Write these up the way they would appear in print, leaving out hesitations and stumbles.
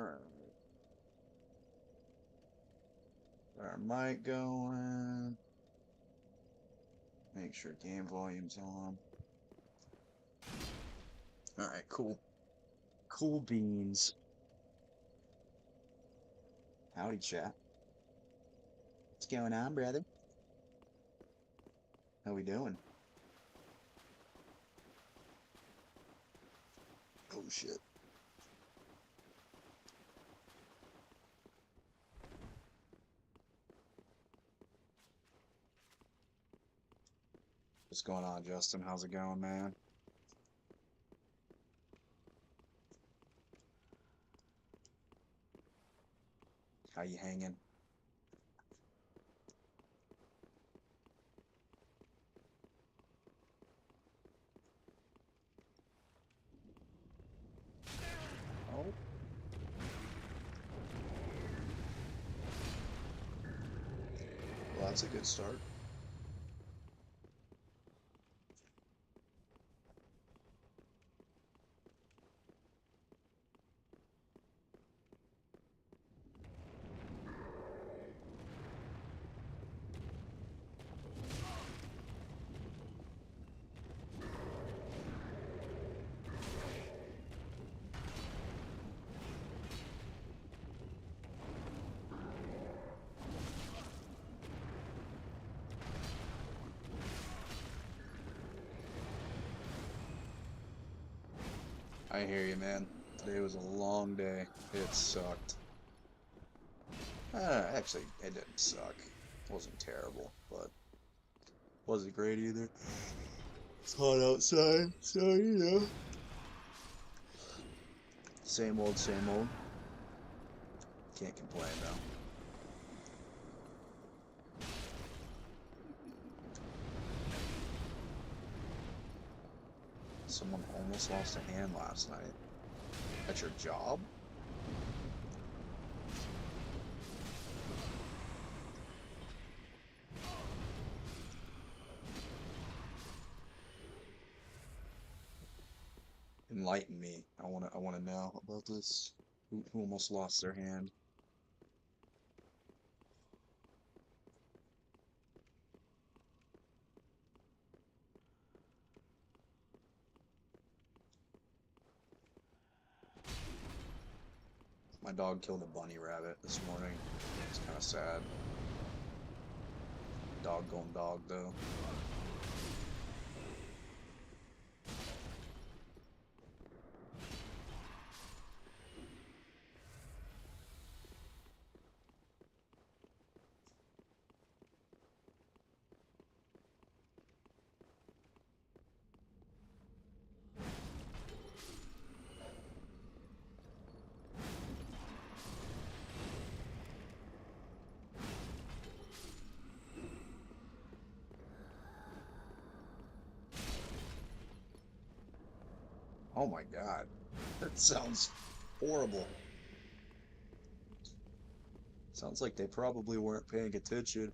Alright. Our mic going. Make sure game volume's on. Alright, cool. Cool beans. Howdy, chat. What's going on, brother? How we doing? Oh, shit. What's going on, Justin? How's it going, man? How you hanging? Oh. Well, that's a good start. I hear you, man. Today was a long day. It sucked. Actually, it didn't suck. It wasn't terrible, but wasn't great either. It's hot outside, so you know. Same old, same old. Can't complain though. Someone almost lost a hand last night. At your job? Enlighten me. I wanna know about this. Who almost lost their hand? My dog killed a bunny rabbit this morning. It's kind of sad. Dog going dog though. Oh my god. That sounds horrible. Sounds like they probably weren't paying attention.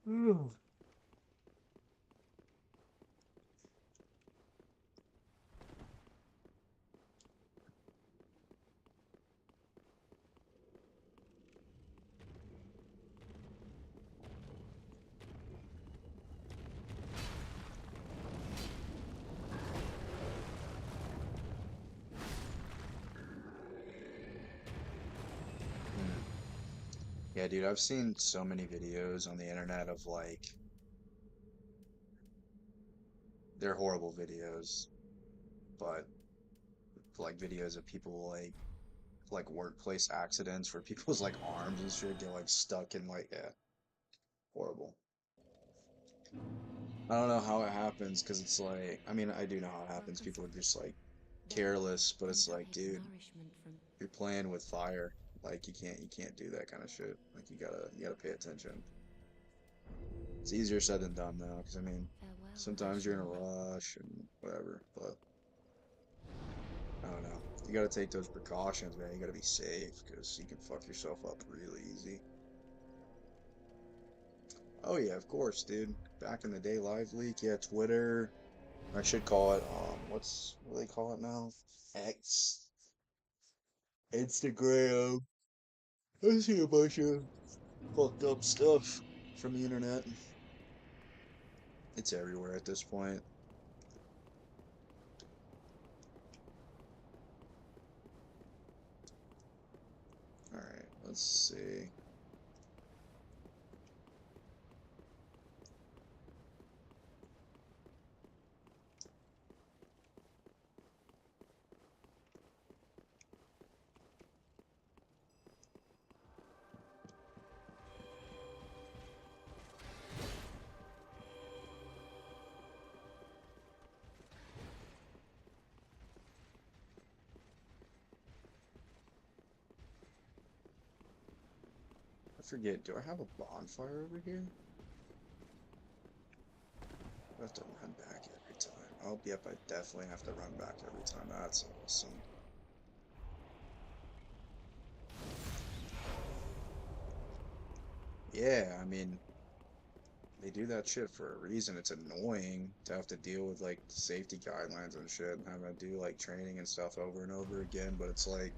Hmm. Yeah, dude, I've seen so many videos on the internet of like, they're horrible videos, but like videos of people like workplace accidents where people's like arms and shit get like stuck in like, yeah, horrible. I don't know how it happens because it's like, I mean, I do know how it happens. People are just like careless, but it's like, dude, you're playing with fire. Like you can't do that kind of shit. Like you gotta pay attention. It's easier said than done though, because I mean, sometimes you're in a rush and whatever, but I don't know. You gotta take those precautions, man. You gotta be safe, because you can fuck yourself up really easy. Oh yeah, of course, dude. Back in the day, Live Leak, yeah, Twitter. I should call it, what do they call it now? X. Instagram. I see a bunch of fucked up stuff from the internet. It's everywhere at this point. Alright, let's see. I forget, do I have a bonfire over here? I have to run back every time. Oh, yep, I definitely have to run back every time. That's awesome. Yeah, I mean, they do that shit for a reason. It's annoying to have to deal with like safety guidelines and shit and having to do like training and stuff over and over again, but it's like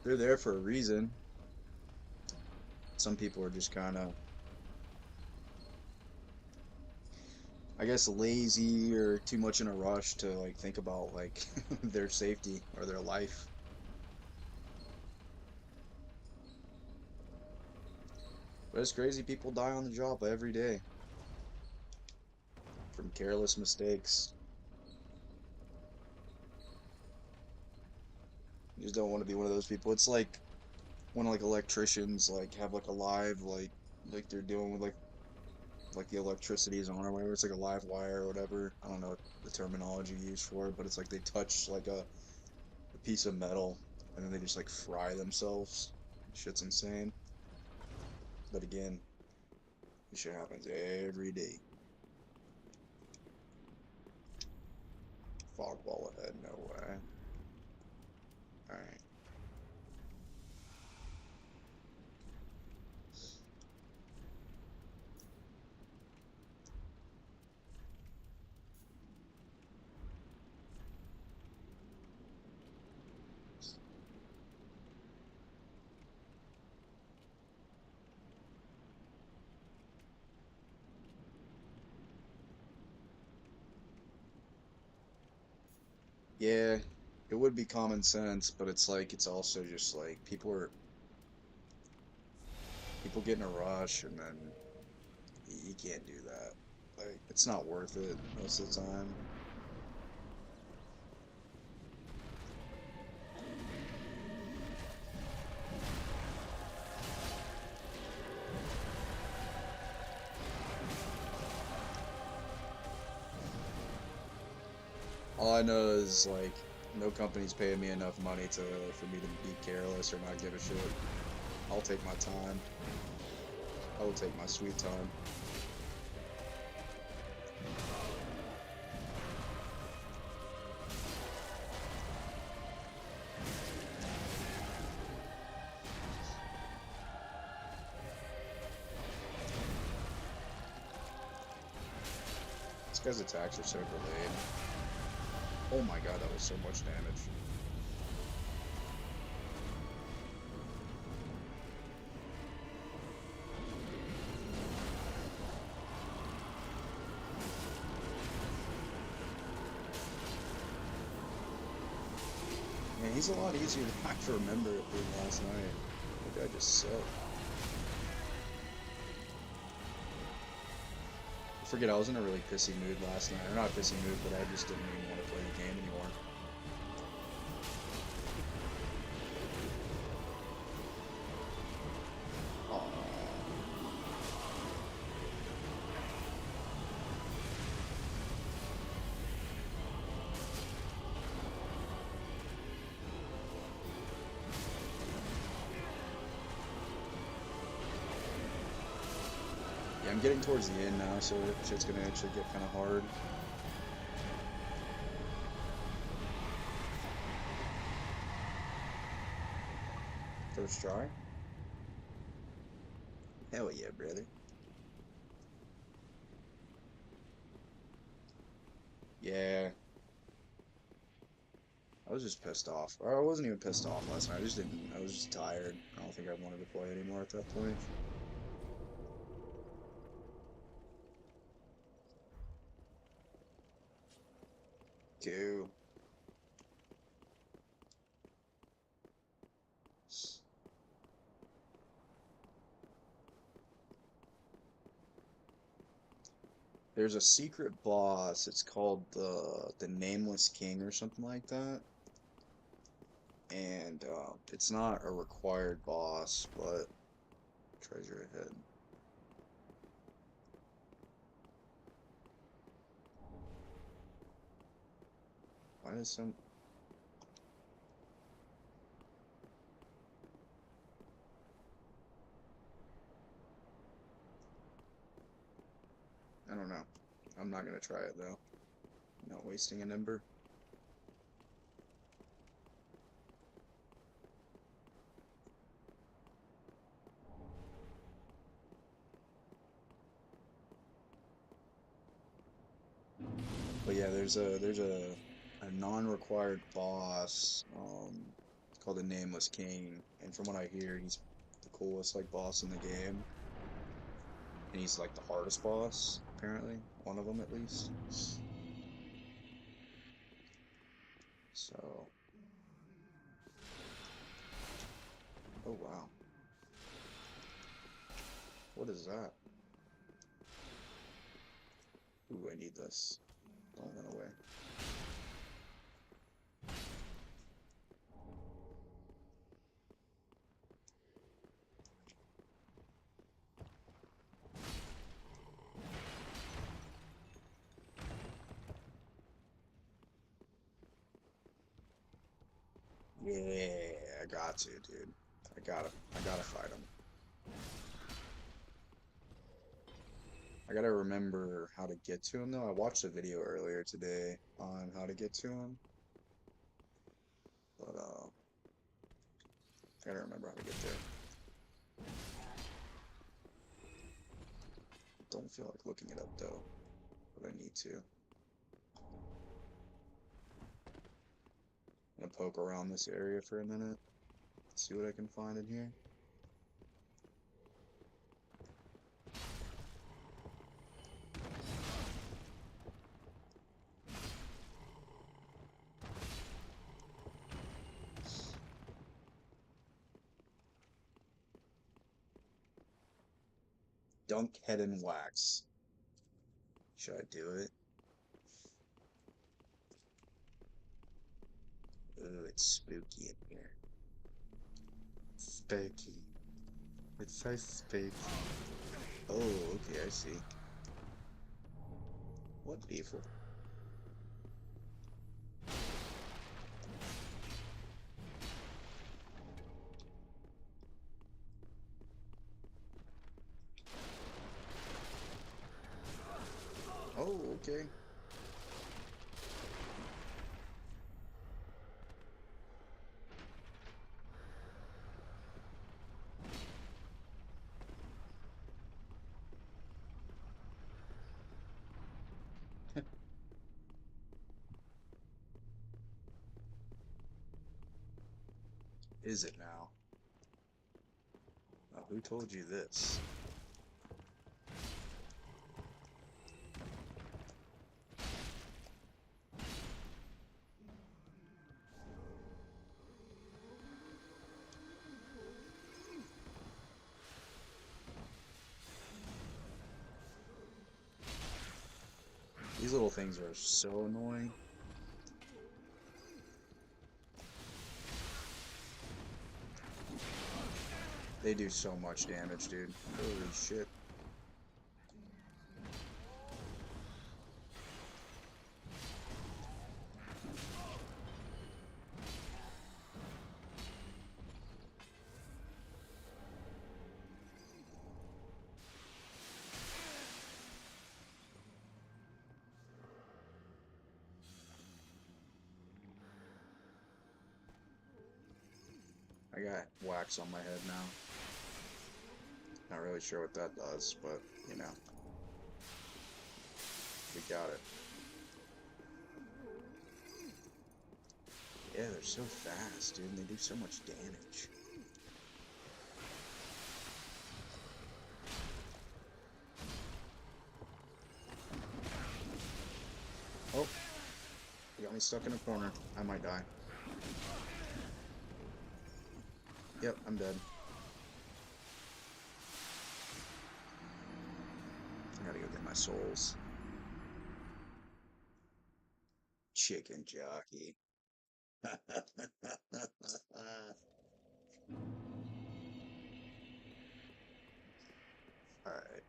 they're there for a reason. Some people are just kind of, I guess, lazy or too much in a rush to like think about like their safety or their life. But it's crazy, people die on the job every day from careless mistakes. You just don't want to be one of those people. It's like when like electricians like have like a live like they're dealing with like the electricity is on or whatever. It's like a live wire or whatever. I don't know the terminology used for it, but it's like they touch like a piece of metal and then they just like fry themselves. Shit's insane. But again, this shit happens every day. Fog ball ahead, no way. Alright. Yeah, it would be common sense, but it's like it's also just like people get in a rush and then you can't do that. Like it's not worth it most of the time. All I know is like no company's paying me enough money to for me to be careless or not give a shit. I'll take my time. I will take my sweet time. This guy's attacks are so delayed. Oh my god, that was so much damage. Man, he's a lot easier than I can remember it being last night. That guy just sucked. I forget, I was in a really pissy mood last night. Or not a pissy mood, but I just didn't even want to play the game anymore. Aw. Yeah, I'm getting towards the end now, so shit's gonna actually get kind of hard. First try. Hell yeah, brother. Yeah, I was just pissed off. Or I wasn't even pissed off last night. I just didn't. I was just tired. I don't think I wanted to play anymore at that point. Go. There's a secret boss. It's called the Nameless King or something like that. And it's not a required boss, but treasure ahead. Why is some? I don't know. I'm not gonna try it though. Not wasting an ember. But yeah, there's a non-required boss. It's called the Nameless King, and from what I hear, he's the coolest like boss in the game, and he's like the hardest boss apparently, one of them at least. So, oh wow, what is that? Ooh, I need this. Don't run away. Yeah, I got to, dude. I gotta fight him. I gotta remember how to get to him though. I watched a video earlier today on how to get to him, but I gotta remember how to get there. Don't feel like looking it up though, but I need to. I'm gonna poke around this area for a minute, see what I can find in here. Dunk head and wax. Should I do it? Ooh, it's spooky in here. Spooky. It's so spooky. Oh, okay, I see. What people? Oh, okay. Is it now? Who told you this? These little things are so annoying. They do so much damage, dude. Holy shit. I got wax on my head now. Not really sure what that does, but, you know, we got it. Yeah, they're so fast, dude, and they do so much damage. Oh, you got me stuck in a corner. I might die. Yep, I'm dead. I gotta go get my souls. Chicken jockey. Alright.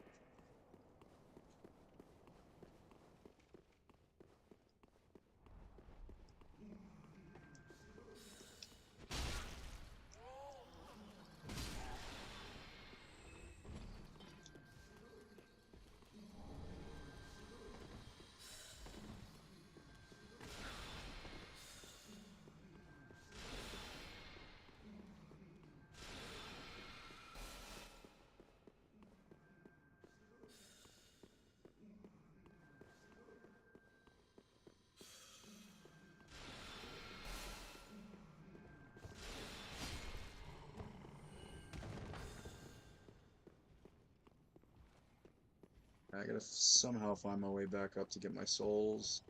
I gotta somehow find my way back up to get my souls.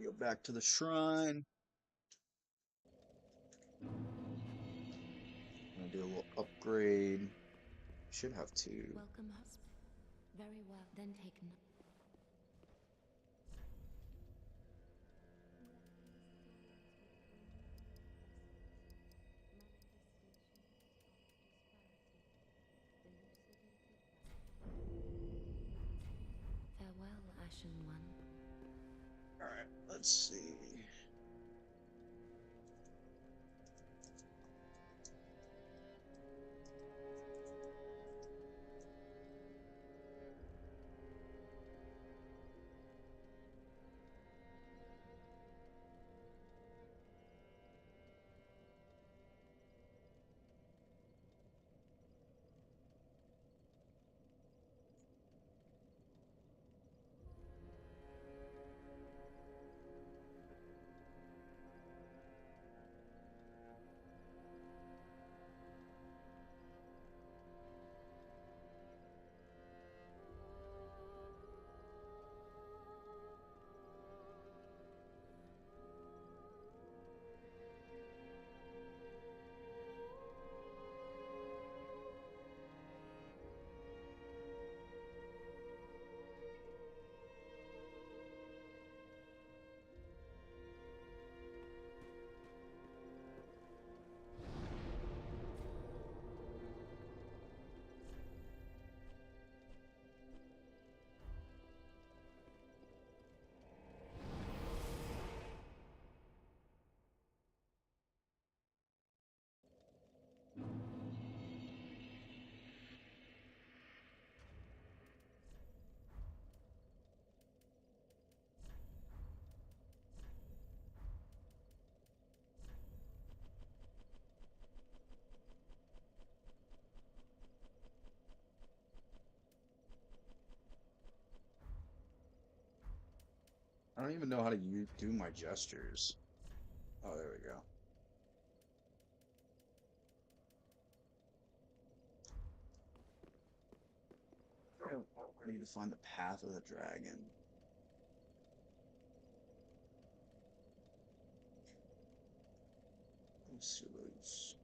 Go back to the shrine. I'm gonna do a little upgrade. Should have two. Welcome, husband. Very well, then taken. Farewell, Ashen One. Alright, let's see. I don't even know how to do my gestures. Oh, there we go. I need to find the path of the dragon. Silence.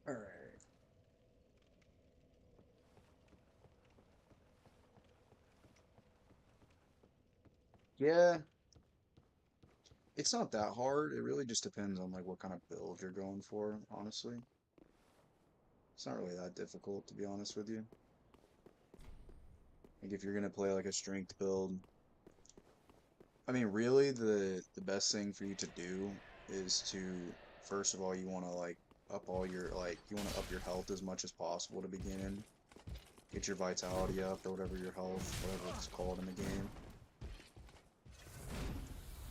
All right. Yeah, it's not that hard. It really just depends on like what kind of build you're going for, honestly. It's not really that difficult, to be honest with you. Like if you're gonna play like a strength build, I mean, really the best thing for you to do is to first of all you want to like up all your like you want to up your health as much as possible to begin. Get your vitality up or whatever your health, whatever it's called in the game.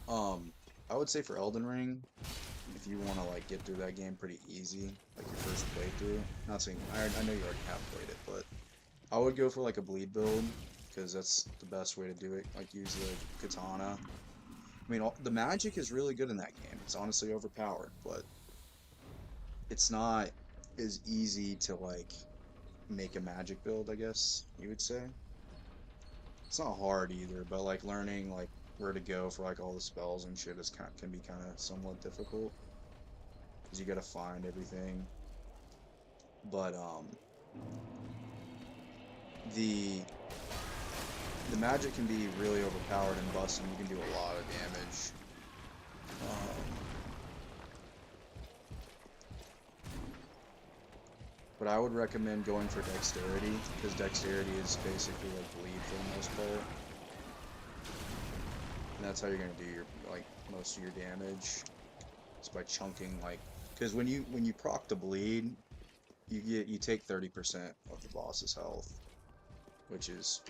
Um, I would say for Elden Ring, if you want to like get through that game pretty easy, like your first playthrough. Not saying I know you already have played it, but I would go for like a bleed build because that's the best way to do it. Like use the katana. I mean, the magic is really good in that game. It's honestly overpowered, but it's not as easy to like make a magic build, I guess you would say. It's not hard either, but like learning like where to go for like all the spells and shit is kind can be kind of somewhat difficult because you got to find everything. But the the magic can be really overpowered and busting. You can do a lot of damage. Um, but I would recommend going for dexterity because dexterity is basically like bleed for the most part, and that's how you're gonna do your like most of your damage. It's by chunking like because when you proc the bleed, you take 30% of the boss's health, which is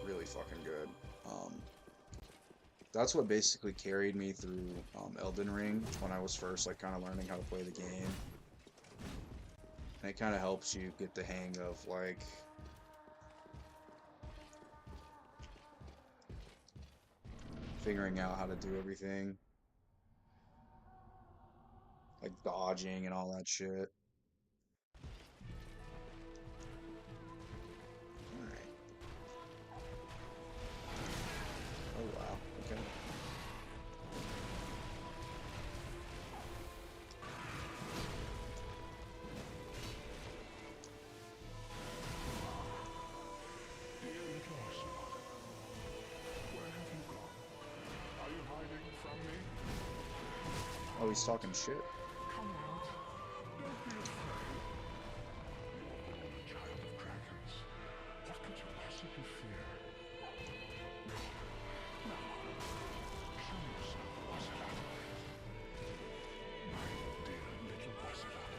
really fucking good. Um, that's what basically carried me through Elden Ring when I was first like kind of learning how to play the game. And it kind of helps you get the hang of like figuring out how to do everything, like dodging and all that shit. All right. Oh wow. Okay. Dear little Ocelot, where have you gone? Are you hiding from me? Oh, he's talking shit. Come out. Don't be afraid. You are born a child of dragons. What could you possibly fear? Now, show yourself, Ocelot. My dear little Ocelot.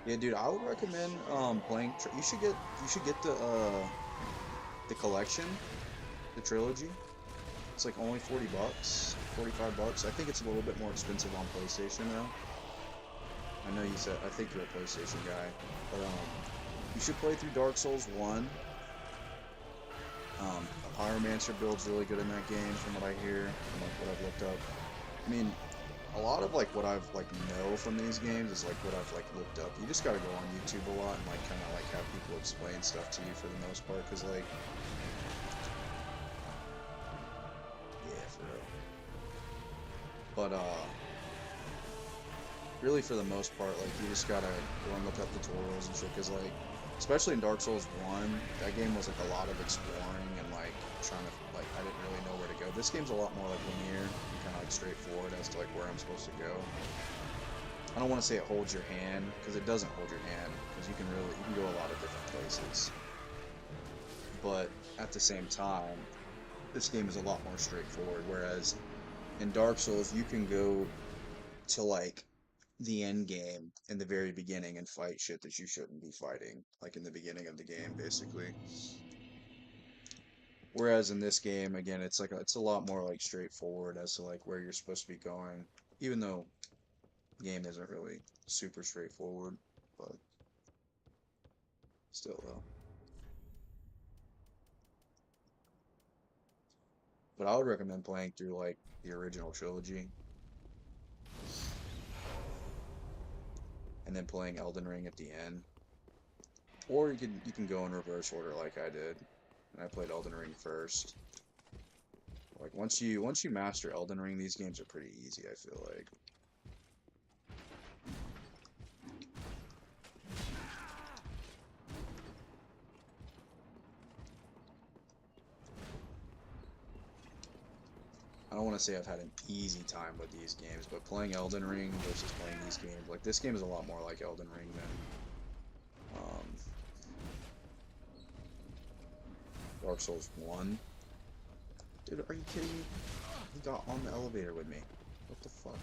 Yeah, dude, I would recommend playing. You should get the collection, the trilogy. It's like only 40 bucks, 45 bucks. I think it's a little bit more expensive on PlayStation though. I know you said I think you're a PlayStation guy, but you should play through Dark Souls 1. Pyromancer build's really good in that game from what I hear and like what I've looked up. I mean, a lot of like what I've like know from these games is like what I've like looked up. You just gotta go on YouTube a lot and like kind of like have people explain stuff to you for the most part, cause like yeah, for real. But really for the most part, like you just gotta go and look up tutorials and shit, cause like especially in Dark Souls 1, that game was like a lot of exploring and like trying to like I didn't really know where to go. This game's a lot more like linear and kind of like straightforward as to like where I'm supposed to go. I don't want to say it holds your hand because it doesn't hold your hand because you can go a lot of different places. But at the same time, this game is a lot more straightforward. Whereas in Dark Souls, you can go to like the end game in the very beginning and fight shit that you shouldn't be fighting, like in the beginning of the game, basically. Whereas in this game, again, it's a lot more like straightforward as to like where you're supposed to be going, even though the game isn't really super straightforward, but still though. But I would recommend playing through like the original trilogy and then playing Elden Ring at the end. Or you can go in reverse order like I did. And I played Elden Ring first. Like once you master Elden Ring, these games are pretty easy, I feel like. I don't want to say I've had an easy time with these games, but playing Elden Ring versus playing these games, like this game is a lot more like Elden Ring than Dark Souls 1. Dude, are you kidding me? He got on the elevator with me. What the fuck?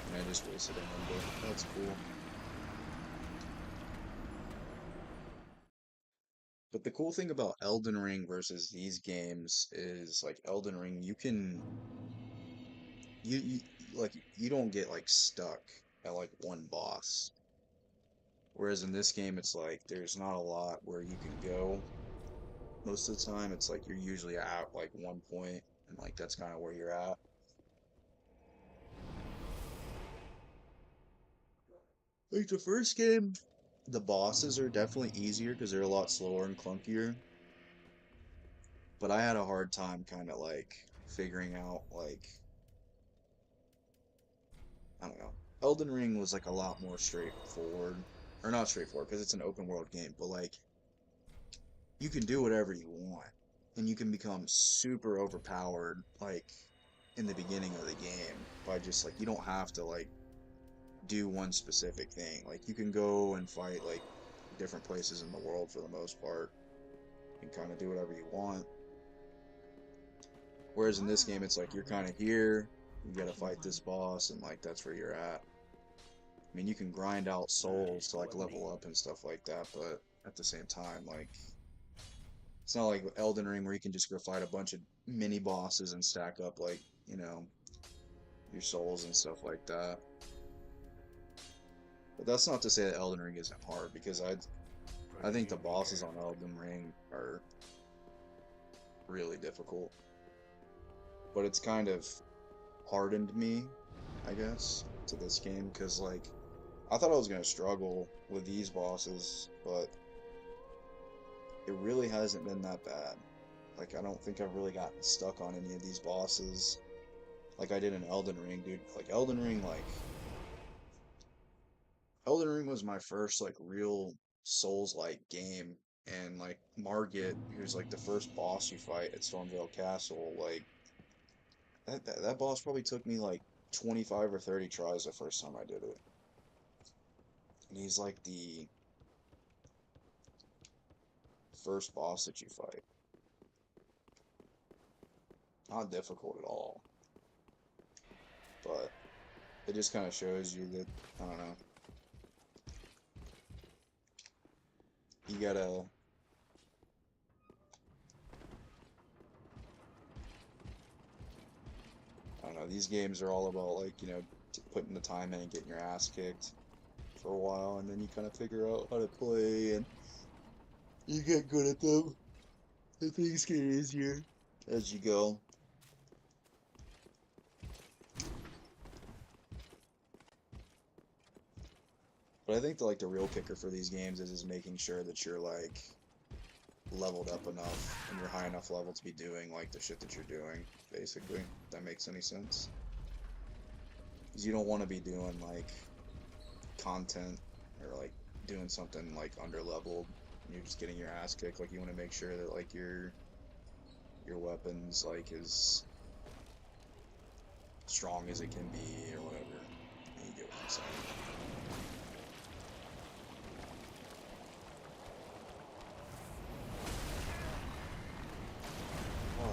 And I just wasted a number. That's cool. But the cool thing about Elden Ring versus these games is like Elden Ring, you like you don't get like stuck at like one boss. Whereas in this game, it's like there's not a lot where you can go. Most of the time, it's like you're usually at like one point, and like that's kind of where you're at. Like the first game, the bosses are definitely easier because they're a lot slower and clunkier. But I had a hard time kind of like figuring out like I don't know. Elden Ring was like a lot more straightforward, or not straightforward because it's an open world game, but like you can do whatever you want, and you can become super overpowered like in the beginning of the game by just like you don't have to like do one specific thing. Like you can go and fight like different places in the world for the most part and kind of do whatever you want. Whereas in this game, it's like you're kind of here, you gotta fight this boss, and like that's where you're at. I mean, you can grind out souls to like level up and stuff like that, but at the same time, like it's not like Elden Ring where you can just go fight a bunch of mini bosses and stack up like, your souls and stuff like that. But that's not to say that Elden Ring isn't hard because I think the Ready when bosses you on Elden Ring are really difficult. But it's kind of hardened me, I guess, to this game because like I thought I was gonna struggle with these bosses, but it really hasn't been that bad. Like I don't think I've really gotten stuck on any of these bosses like I did in Elden Ring, dude. Like Elden Ring was my first like real Souls-like game, and like Margit, who's like the first boss you fight at Stormvale Castle, like that boss probably took me like 25 or 30 tries the first time I did it. And he's like the first boss that you fight. Not difficult at all, but it just kind of shows you that, I don't know, you gotta, I don't know, these games are all about like, putting the time in and getting your ass kicked for a while, and then you kind of figure out how to play, and you get good at them, and things get easier as you go. But I think the real kicker for these games is making sure that you're like leveled up enough and you're high enough level to be doing like the shit that you're doing, basically. If that makes any sense. Because you don't want to be doing like content or like doing something like under leveled. You're just getting your ass kicked. Like you want to make sure that like your weapons like as strong as it can be or whatever. You get what I'm saying. Oh,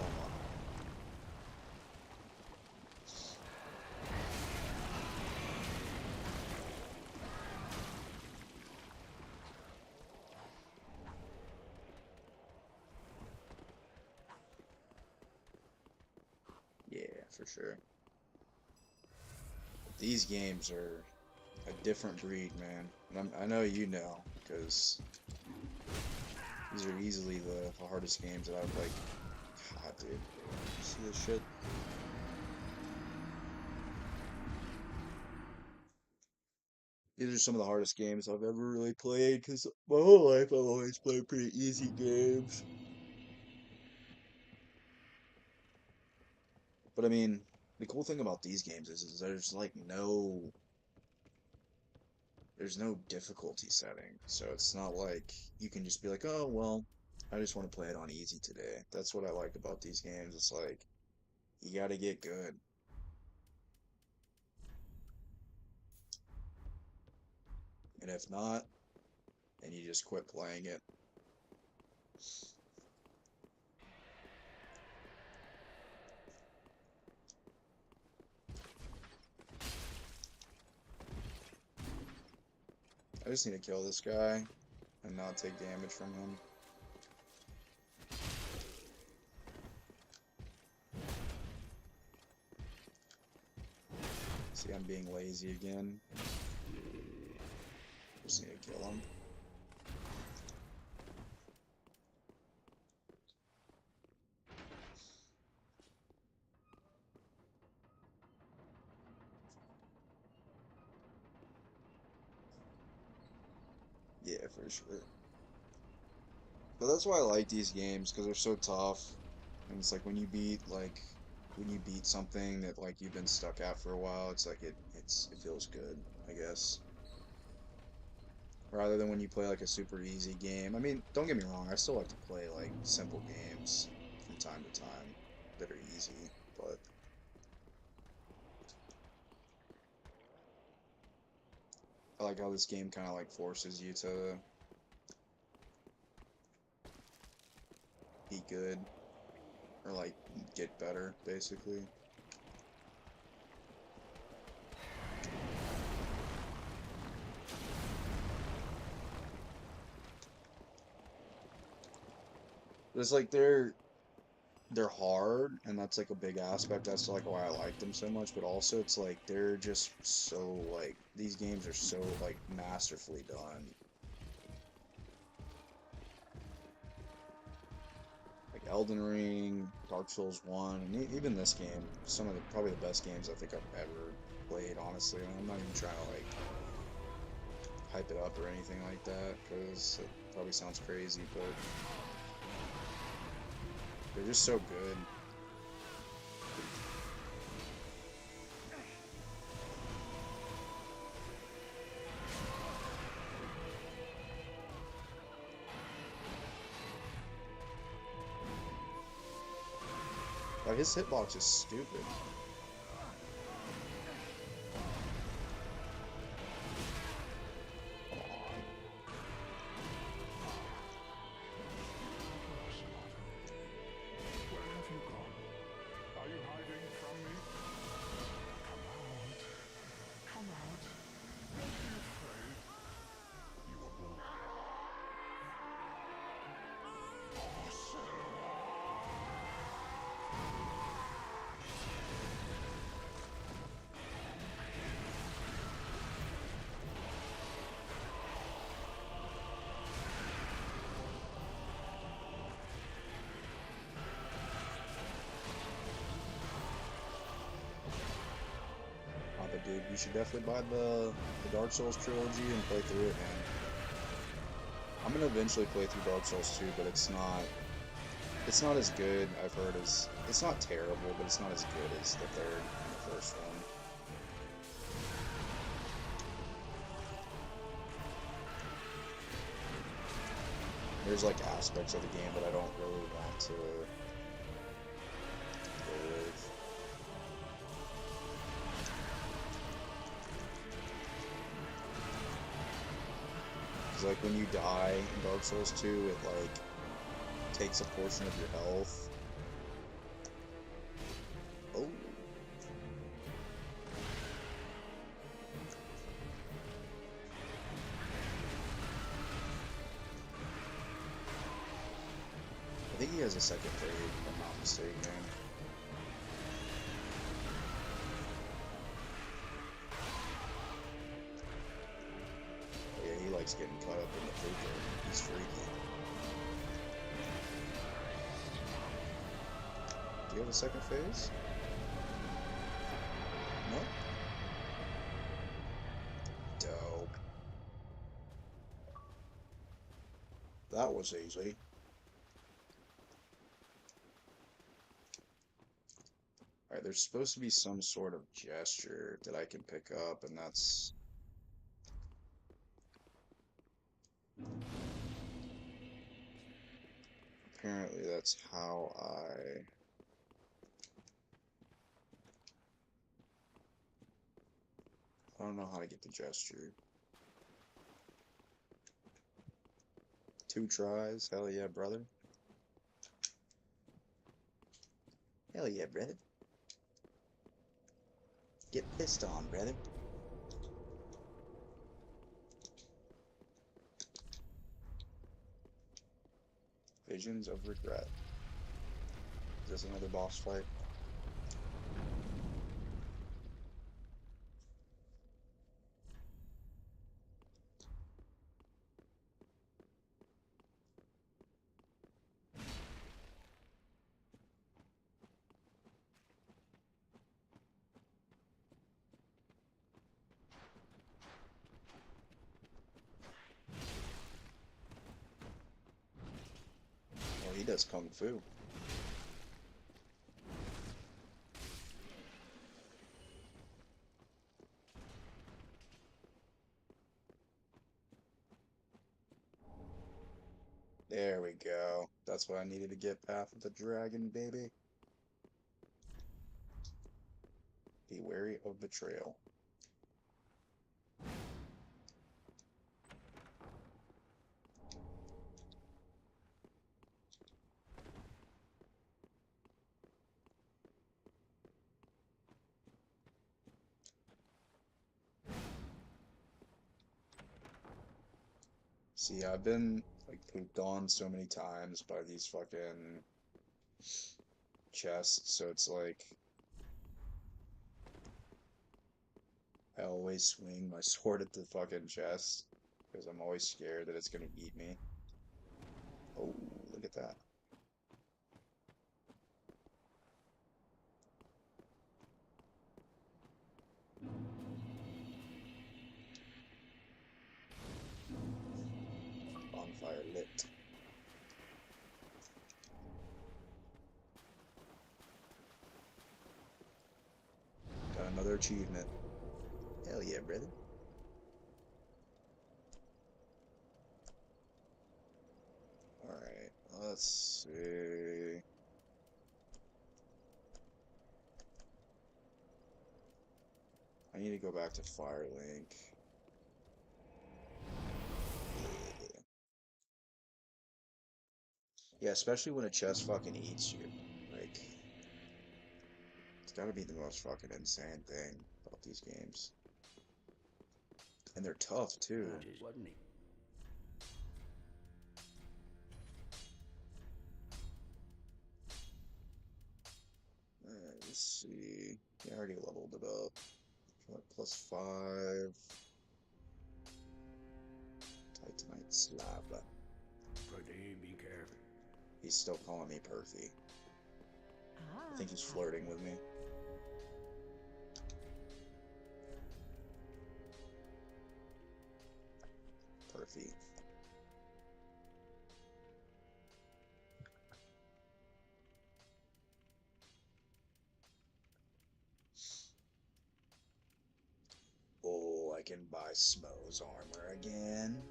yeah, for sure. These games are a different breed, man. And I know you know, because these are easily the hardest games that I've like. God, dude, see this shit? These are some of the hardest games I've ever really played, because my whole life I've always played pretty easy games. But I mean, the cool thing about these games is there's like there's no difficulty setting. So it's not like you can just be like, oh, well, I just want to play it on easy today. That's what I like about these games. It's like, you gotta get good. And if not, then you just quit playing it. I just need to kill this guy and not take damage from him. See, I'm being lazy again. Just need to kill him. Yeah, for sure. But that's why I like these games, because they're so tough. And it's like when you beat something that like you've been stuck at for a while, it's like it feels good, I guess. Rather than when you play like a super easy game. I mean, don't get me wrong, I still like to play like simple games from time to time that are easy, but I like how this game kind of like forces you to be good or like get better, basically. But it's like they're hard, and that's like a big aspect as to like why I like them so much, but also it's like they're just so like these games are so like masterfully done. Like Elden Ring, Dark Souls 1, and even this game, some of the probably the best games I think I've ever played, honestly. And I'm not even trying to like hype it up or anything like that, because it probably sounds crazy, but they're just so good. Oh, his hitbox is stupid. Come on. Where have you gone? Are you hiding from me? Come out. Come out. Don't be afraid. You are wounded. Oh, but dude, you should definitely buy the Dark Souls trilogy and play through it, man. I'm gonna eventually play through Dark Souls 2, but it's not as good, I've heard, as it's not terrible, but it's not as good as the third and the first one. There's like aspects of the game that I don't really want to go with. Cause like when you die in Dark Souls 2, it like takes a portion of your health. Oh. I think he has a second fade, if I'm not mistaken. Oh, yeah, he likes getting caught up in the freaker. He's freaky. Do you have a second phase? No? Dope. That was easy. Alright, there's supposed to be some sort of gesture that I can pick up, and that's... Apparently that's how I don't know how to get the gesture. 2 tries? Hell yeah, brother. Hell yeah, brother. Get pissed on, brother. Visions of Regret. Is this another boss fight? Oh, he does Kung Fu. There we go. That's what I needed to get Path of the Dragon, baby. Be wary of betrayal. See, I've been like pooped on so many times by these fucking chests, so it's like I always swing my sword at the fucking chest because I'm always scared that it's gonna eat me. Oh, look at that. Bonfire lit. Got another achievement. Hell yeah, brother. Alright, let's see. need to go back to Firelink. Yeah, especially when a chest fucking eats you. Like, it's gotta be the most fucking insane thing about these games. And they're tough, too. Wasn't he? Let's see. Yeah, I already leveled it up. +5. Titanite slab. Pretty, be careful. He's still calling me Perthy. I think he's flirting with me. Perthy. Oh, I can buy Smo's armor again.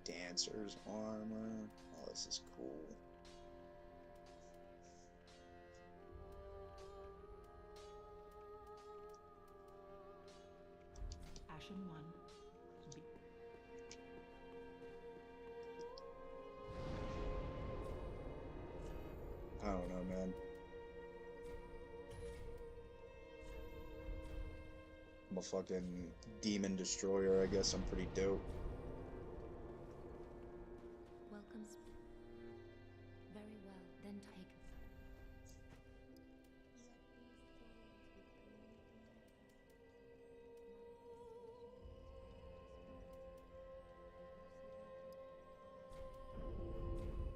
Dancer's armor. Oh, this is cool. Ashen 1. B. I don't know, man. I'm a fucking demon destroyer. I guess I'm pretty dope. Welcome. Very well, then taken.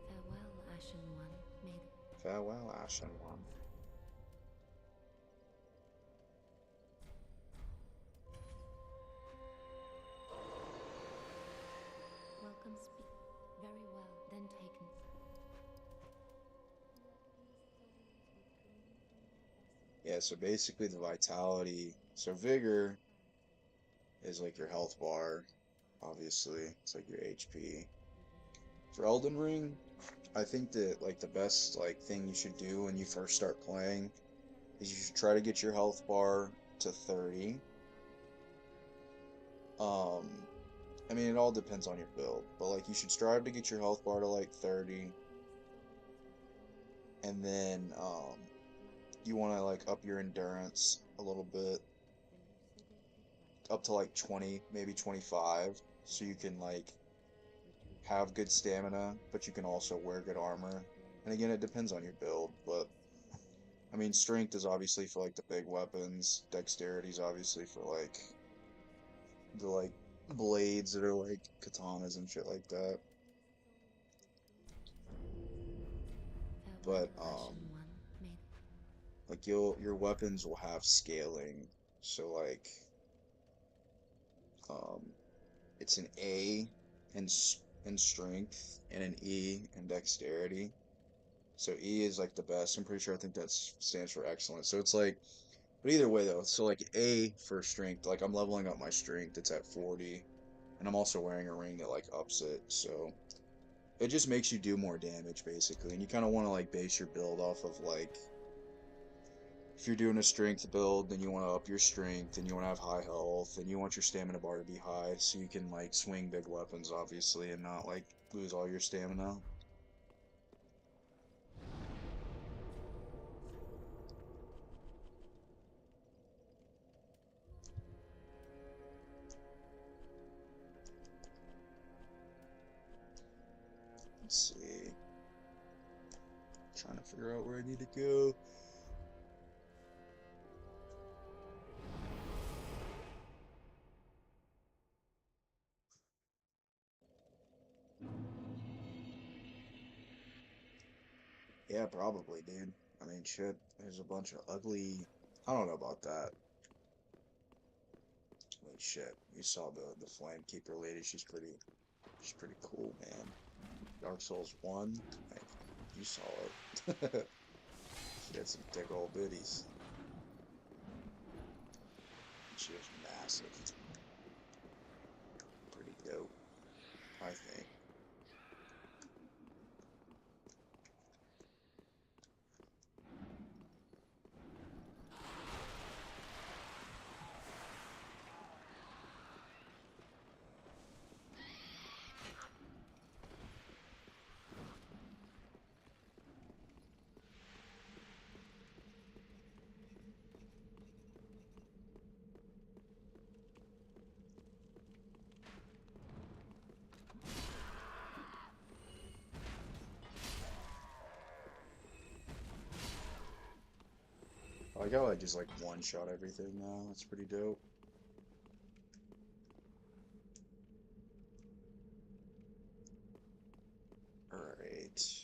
Farewell, Ashen One. May Farewell, Ashen One. welcome speak. Very well, then taken. Yeah, so basically the vitality. So vigor is like your health bar, obviously. It's like your HP. For Elden Ring, I think that like the best like thing you should do when you first start playing is you should try to get your health bar to 30. Um, I mean it all depends on your build, but like you should strive to get your health bar to like 30, and then you want to like up your endurance a little bit up to like 20, maybe 25, so you can like have good stamina, but you can also wear good armor. And again, it depends on your build, but I mean, strength is obviously for like the big weapons, dexterity is obviously for like the like blades that are like katanas and shit like that. Farewell, But Ashen One. May like your weapons will have scaling. So like um it's an A in strength and an E in dexterity. So E is like the best. I'm pretty sure I think that stands for excellent. So it's like, but either way though, so like A for strength, like I'm leveling up my strength, it's at 40, and I'm also wearing a ring that like ups it. So it just makes you do more damage basically, and you kind of want to like base your build off of like if you're doing a strength build, then you want to up your strength, and you want to have high health, and you want your stamina bar to be high, so you can like swing big weapons, obviously, and not like lose all your stamina. Let's see. Trying to figure out where I need to go. Yeah, probably, dude. I mean, shit. There's a bunch of ugly. I don't know about that. Wait, shit. You saw the Flame Keeper lady. She's pretty cool, man. Dark Souls 1. Like, you saw it. She had some thick old bitties. She was massive. Pretty dope, I think. I like how I just like one shot everything now. That's pretty dope. Alright.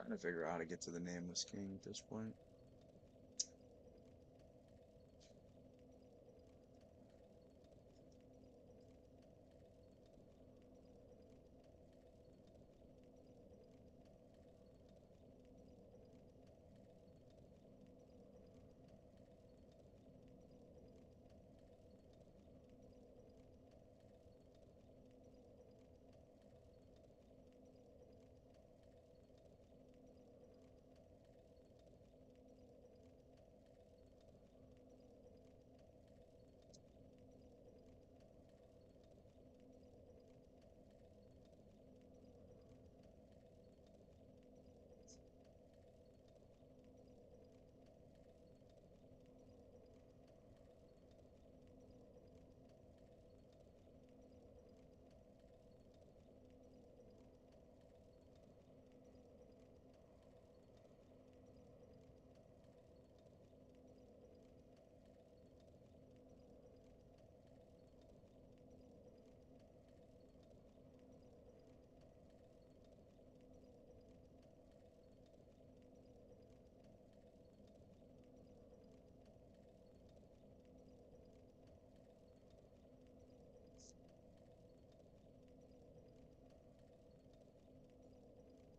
Trying to figure out how to get to the Nameless King at this point.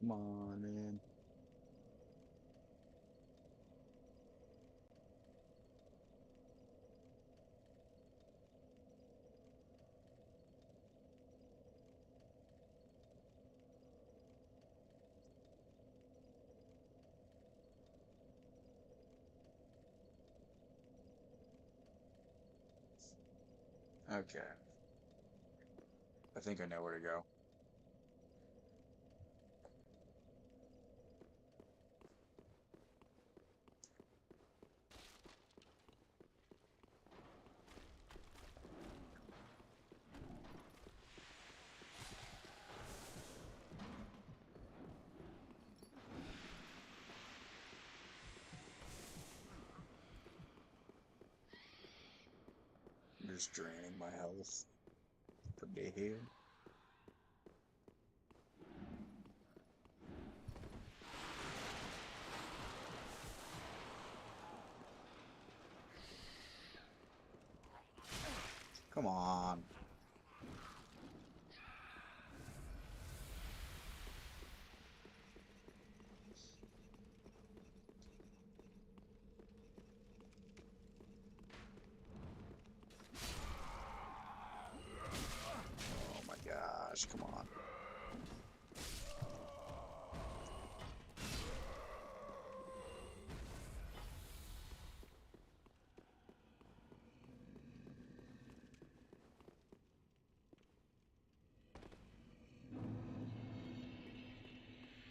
Come on, man. Okay. I think I know where to go. I'm just draining my health to be here. Come on.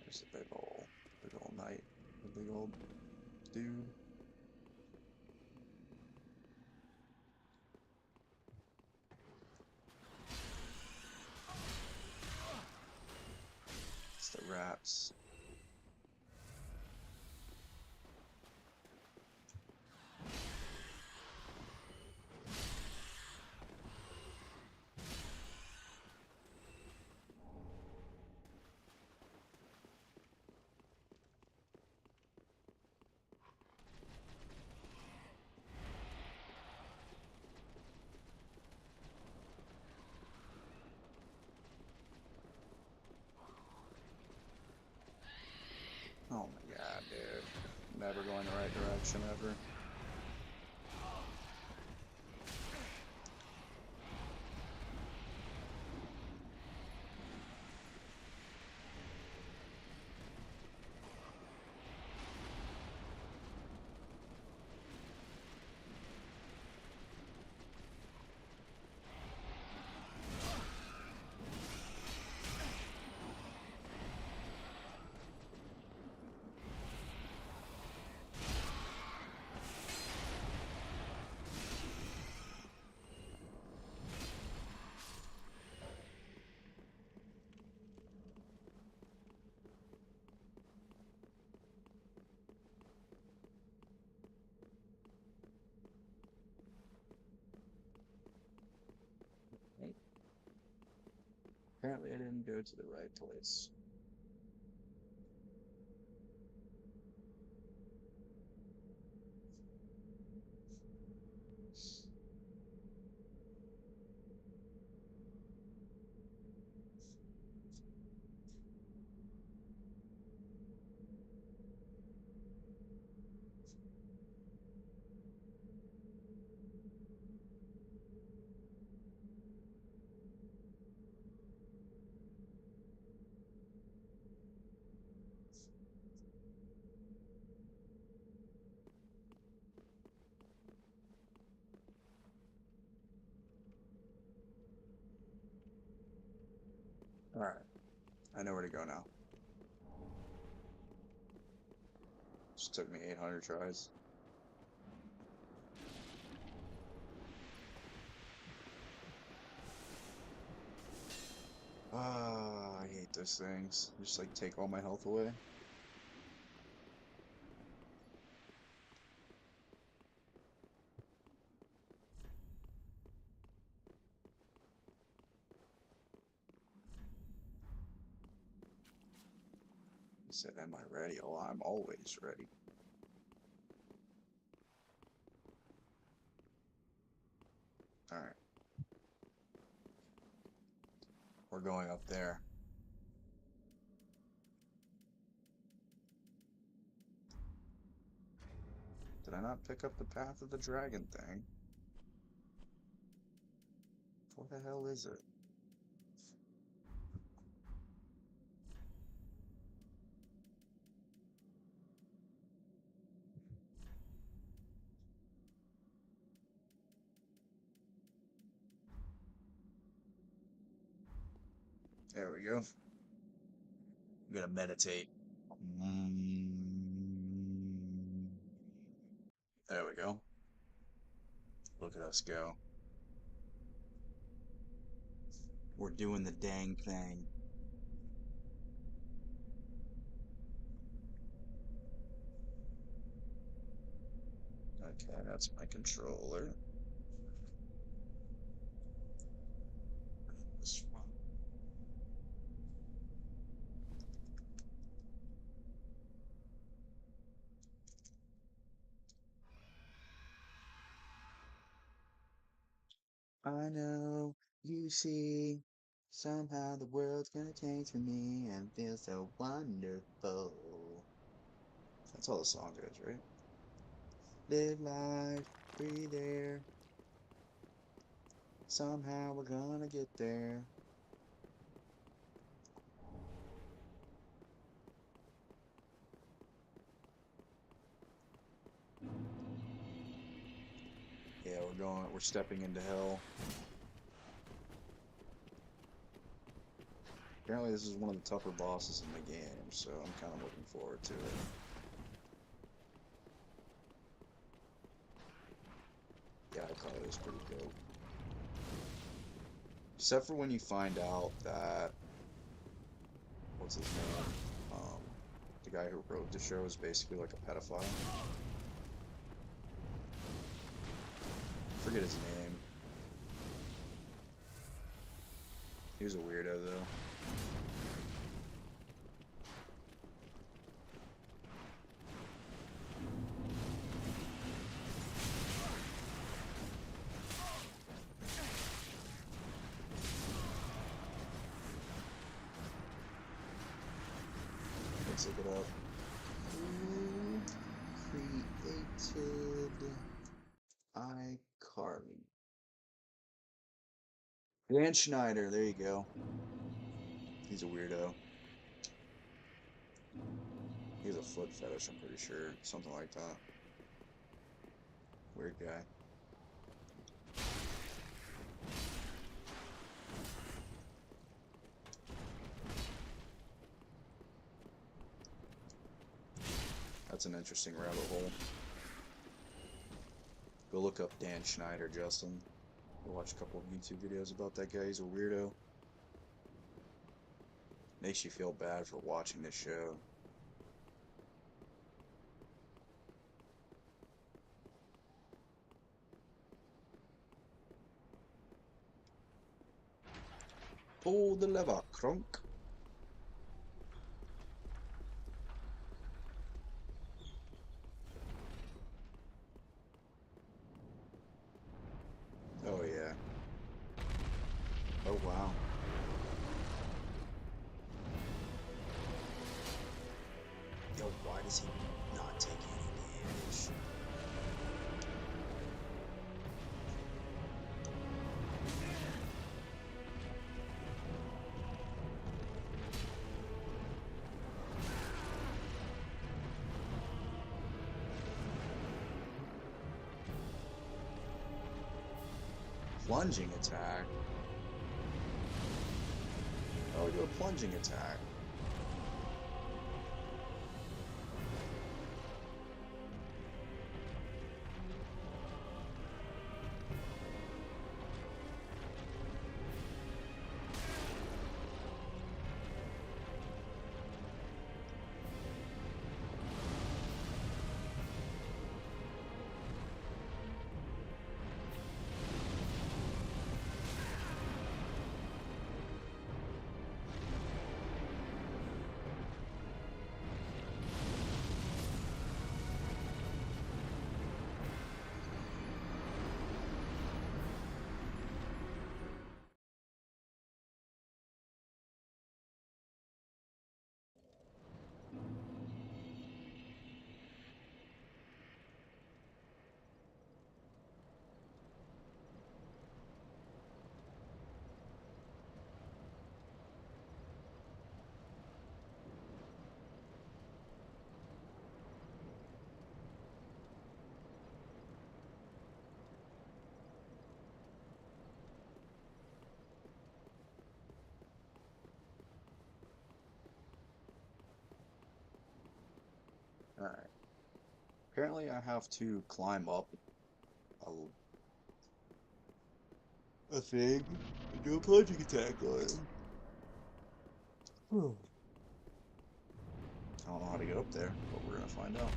There's a big old knight, a big old dude. It's the rats. Oh my god, dude. Never going the right direction ever. Apparently I didn't go to the right place. Alright, I know where to go now. Just took me 800 tries. Ah, I hate those things. Just like take all my health away. He said, am I ready? Oh, I'm always ready. Alright. We're going up there. Did I not pick up the path of the dragon thing? What the hell is it? There we go. I'm gonna meditate. There we go. Look at us go. We're doing the dang thing. Okay, that's my controller. This one. I know, you see, somehow the world's gonna change for me and feel so wonderful. That's all the song is, right? Live life, breathe air. Somehow we're gonna get there. Yeah, we're stepping into hell. Apparently this is one of the tougher bosses in the game, so I'm kind of looking forward to it. Yeah, I call it is pretty dope. Except for when you find out that, what's his name? The guy who wrote the show is basically like a pedophile. Forget his name. He was a weirdo though. Let's look it up. Who created iCarly? Dan Schneider, there you go. He's a weirdo. He has a foot fetish, I'm pretty sure. Something like that. Weird guy. That's an interesting rabbit hole. Go look up Dan Schneider, Justin. Go watch a couple of YouTube videos about that guy. He's a weirdo. Makes you feel bad for watching this show. Pull the lever, crunk. Oh yeah. Oh wow. Yo, why does he not take any damage? Plunging attack? Oh, do a plunging attack. Alright. Apparently I have to climb up a thing and do a plunging attack on him. I don't know how to get up there, but we're gonna find out.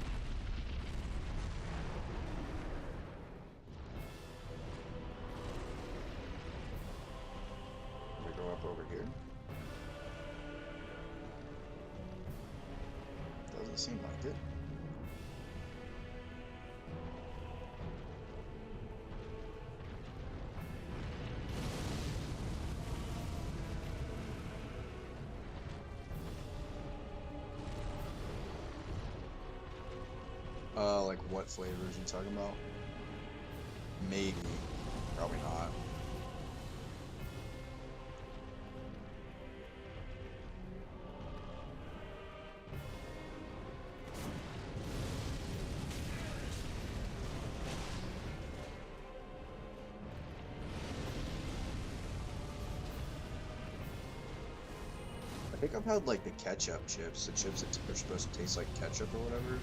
We go up over here. Doesn't seem like it. Like what flavors you talking about? Maybe. Probably not. think I've had like the ketchup chips, the chips that are supposed to taste like ketchup or whatever.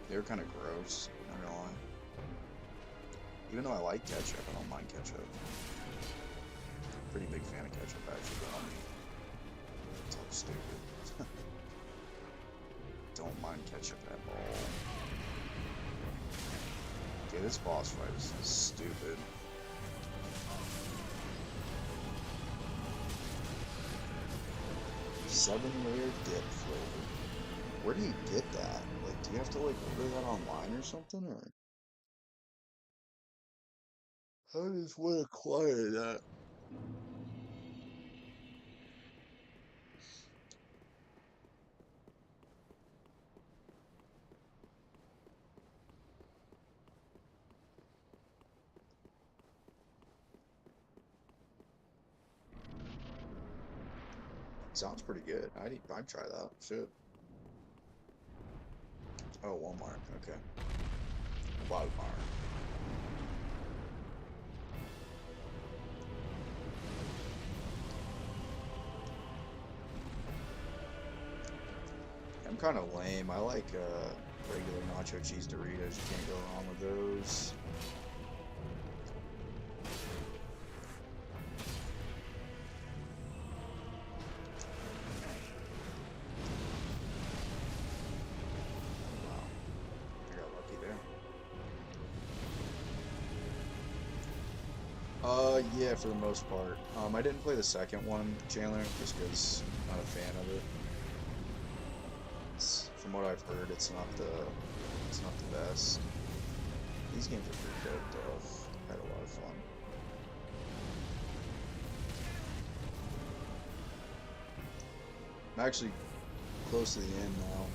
They were kind of gross, not gonna lie. Even though I like ketchup, I don't mind ketchup. Pretty big fan of ketchup actually, but I mean, it's all stupid. Don't mind ketchup at all. Okay, this boss fight is stupid. Seven-layer dip flavor. Where do you get that? Like, do you have to like order that online or something, or how does one acquire that? Sounds pretty good. I'd try that. Shit. Oh, Walmart. Okay. Walmart. I'm kind of lame. I like regular nacho cheese Doritos. You can't go wrong with those. Wow, I got lucky there. Yeah, for the most part. I didn't play the second one, Chandler, just because I'm not a fan of it. From what I've heard, it's not the best. These games are pretty dope, though. I had a lot of fun. I'm actually close to the end now.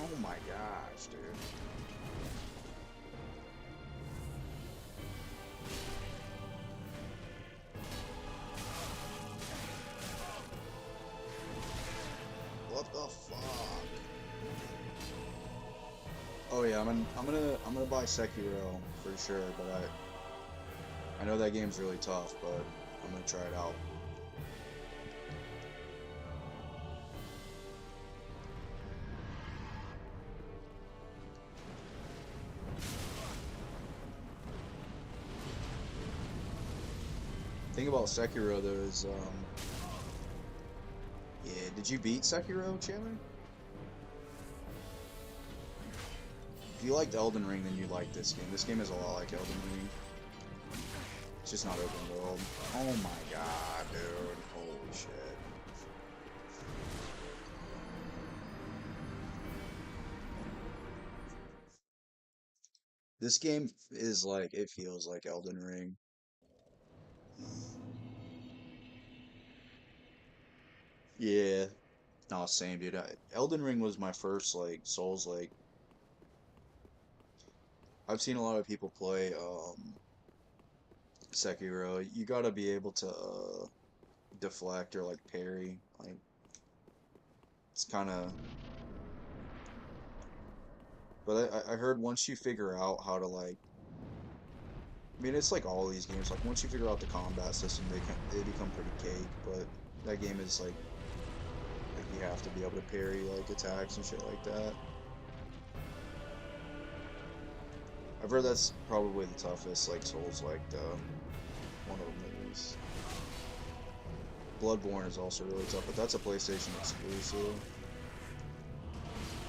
Oh my gosh, dude. What the fuck? Oh yeah, I'm gonna buy Sekiro for sure, but I know that game's really tough, but I'm gonna try it out. Thing about Sekiro though is yeah, did you beat Sekiro, Chandler? If you liked Elden Ring, then you like this game. This game is a lot like Elden Ring. It's just not open world. Oh my god, dude. Holy shit. This game is like, it feels like Elden Ring. Yeah. No, same, dude. Elden Ring was my first, like, Souls, like, I've seen a lot of people play, Sekiro. You gotta be able to, deflect or, like, parry. Like, it's kind of, but I heard once you figure out how to, like, I mean, it's like all these games. Like once you figure out the combat system, they become pretty cake. But that game is like you have to be able to parry like attacks and shit like that. I've heard that's probably the toughest like Souls like one of them at least. Bloodborne is also really tough, but that's a PlayStation exclusive.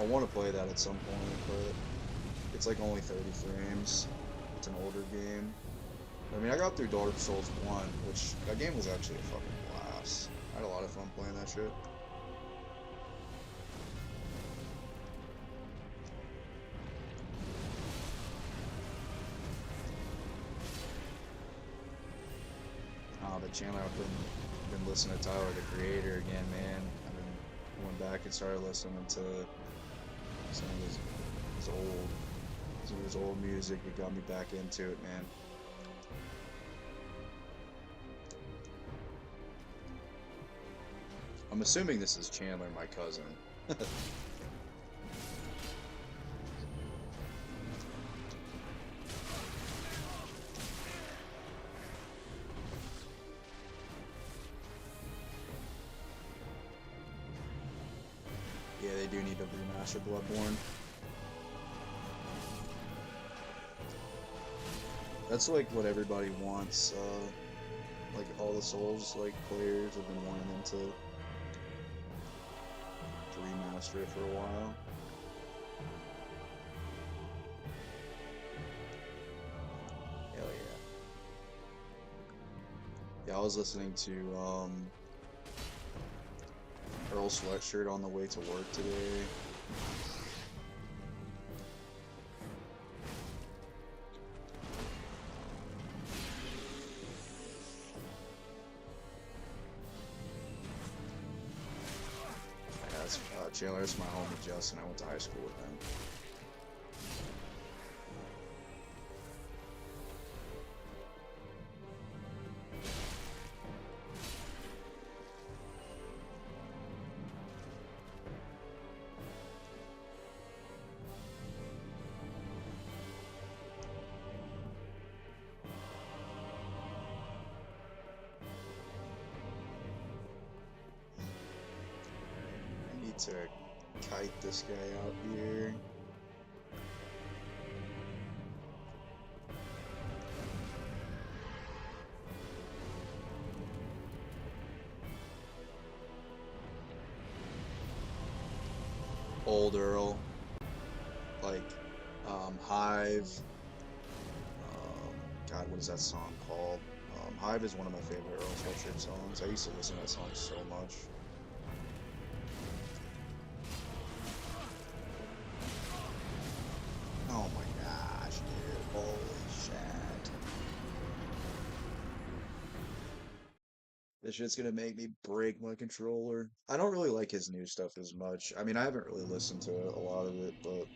I want to play that at some point, but it's like only 30 frames. It's an older game. I mean, I got through Dark Souls 1, which that game was actually a fucking blast. I had a lot of fun playing that shit. But Chandler, I've been listening to Tyler the Creator again, man. I've been going back and started listening to some of his old music. It got me back into it, man. I'm assuming this is Chandler, my cousin. Yeah, they do need to remaster Bloodborne. That's like what everybody wants. Like all the Souls like players have been wanting them to remaster it for a while. Hell yeah. Yeah, I was listening to Earl Sweatshirt on the way to work today. Yeah, Chandler, that's my homie Justin. I went to high school with him. I need to kite this guy out here. Old Earl, like Hive. Um, God, what is that song called? Hive is one of my favorite Earl Sweatshirt songs. I used to listen to that song so much. Oh my gosh, dude. Holy shit. This shit's gonna make me break my controller. I don't really like his new stuff as much. I mean, I haven't really listened to a lot of it, but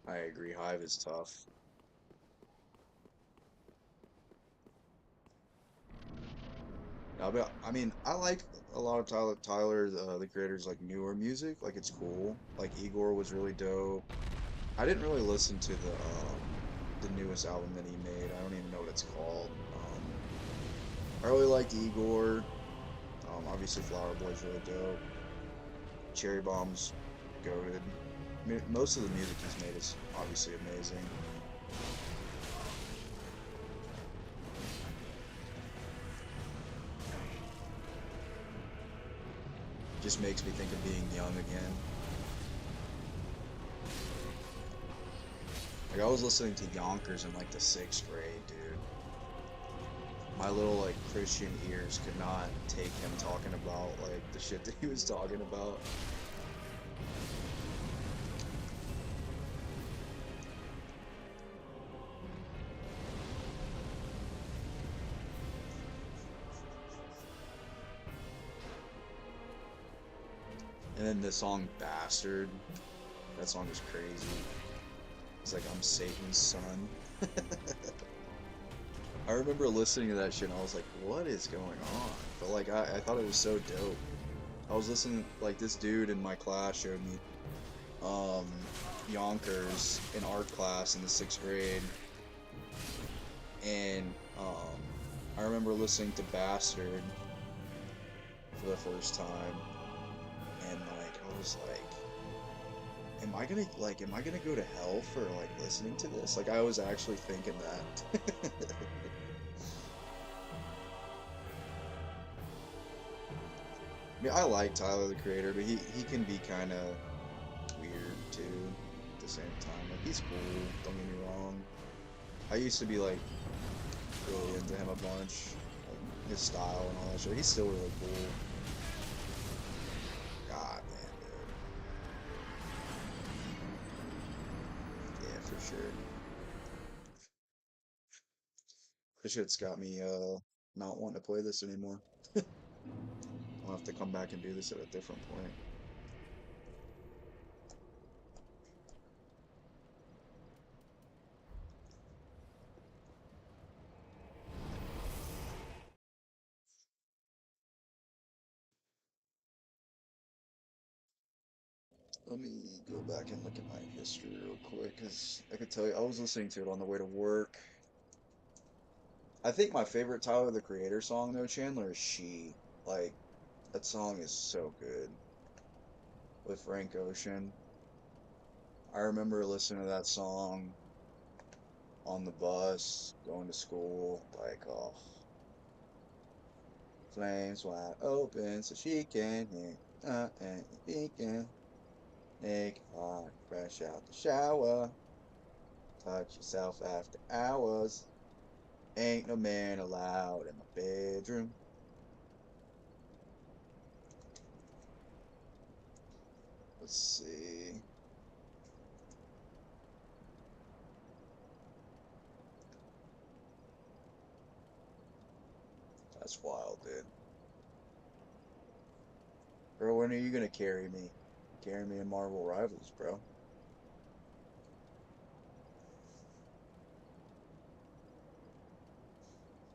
I agree. Hive is tough. No, but I mean, I like a lot of Tyler, the creator's like newer music. Like it's cool. Like Igor was really dope. I didn't really listen to the newest album that he made. I don't even know what it's called. I really liked Igor. Obviously Flower Boy's really dope. Cherry Bomb's goated. Most of the music he's made is obviously amazing. Just makes me think of being young again. Like I was listening to Yonkers in like the sixth grade, dude. My little like Christian ears could not take him talking about like the shit that he was talking about. And then the song Bastard, that song is crazy. It's like I'm Satan's son. I remember listening to that shit and I was like, what is going on? But like I thought it was so dope. I was listening like this dude in my class showed me um Yonkers in art class in the sixth grade and I remember listening to Bastard for the first time and like I was like am I gonna go to hell for like listening to this? Like I was actually thinking that. I mean, I like Tyler the Creator, but he can be kind of weird too at the same time. Like he's cool, don't get me wrong. I used to be like really into him a bunch, like his style and all that shit. He's still really cool. God damn, dude. Yeah, for sure. This shit's got me not wanting to play this anymore. I'll have to come back and do this at a different point. Let me go back and look at my history real quick, because I could tell you, I was listening to it on the way to work. I think my favorite Tyler, the Creator song, though, Chandler, is She. Like, that song is so good with Frank Ocean. I remember listening to that song on the bus, going to school, like, oh, flames wide open so she can hear, and he can make hot, fresh out the shower, touch yourself after hours. Ain't no man allowed in my bedroom. Let's see. That's wild, dude. Bro, when are you gonna carry me? Carry me in Marvel Rivals, bro.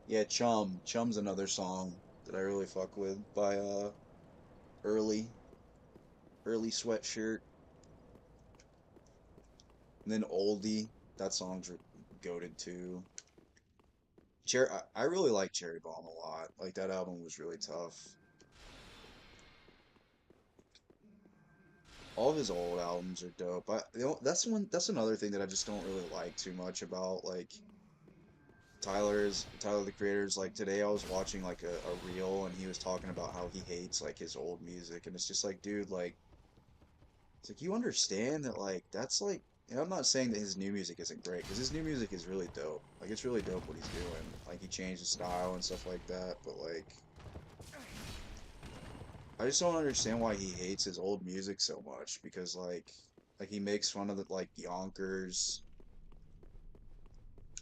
Yeah, Chum. Chum's another song that I really fuck with by Early. Early Sweatshirt. And then Oldie. That song's goated too. I really like Cherry Bomb a lot. Like that album was really tough. All of his old albums are dope. That's another thing that I just don't really like too much about like Tyler the Creator's like today I was watching like a reel and he was talking about how he hates like his old music and it's just like dude like it's like you understand that like that's like and I'm not saying that his new music isn't great because his new music is really dope. Like it's really dope what he's doing. Like he changed his style and stuff like that, but like I just don't understand why he hates his old music so much because like he makes fun of the like Yonkers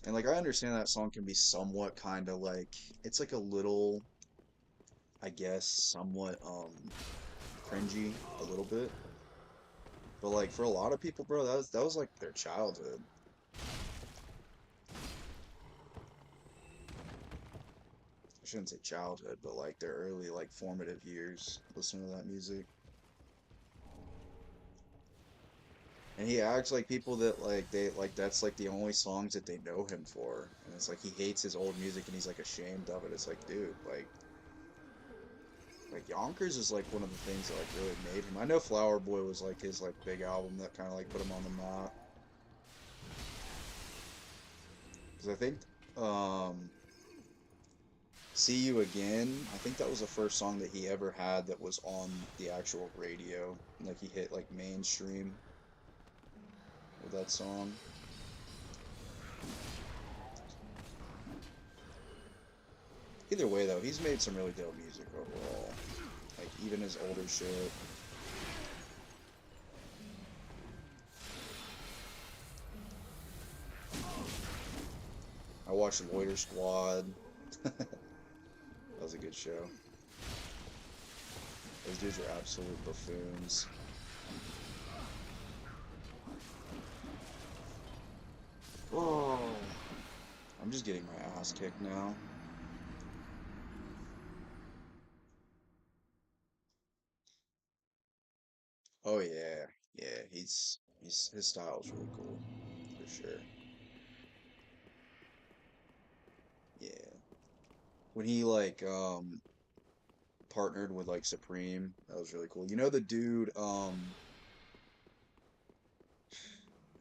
and like I understand that song can be somewhat kind of like it's like a little I guess somewhat cringy a little bit. But like for a lot of people, bro, that was like their childhood. I shouldn't say childhood, but like their early like formative years listening to that music. And he acts like people that like they like that's like the only songs that they know him for. And it's like he hates his old music and he's like ashamed of it. It's like, dude, like Yonkers is like one of the things that like really made him. I know Flower Boy was like his like big album that kind of like put him on the map. Because I think um See You Again, I think that was the first song that he ever had that was on the actual radio. Like he hit like mainstream with that song. Either way though, he's made some really dope music overall. Like even his older shit. I watched Loiter Squad. That was a good show. Those dudes are absolute buffoons. Oh, I'm just getting my ass kicked now. Oh yeah, yeah. He's his style's really cool for sure. Yeah. When he like partnered with like Supreme, that was really cool. You know the dude I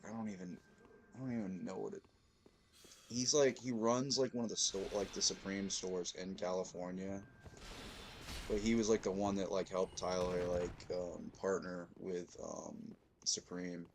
don't even know what it he's like he runs like one of the store like the Supreme stores in California. But he was like the one that like helped Tyler like partner with Supreme.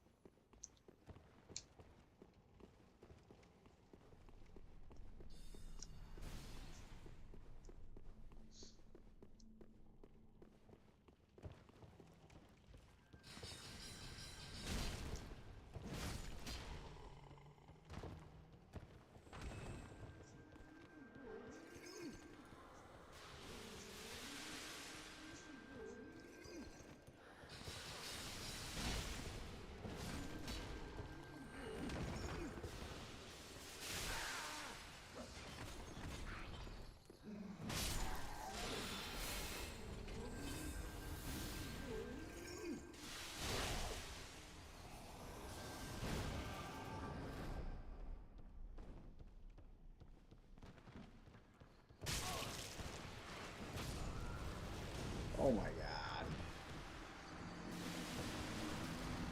Oh my God.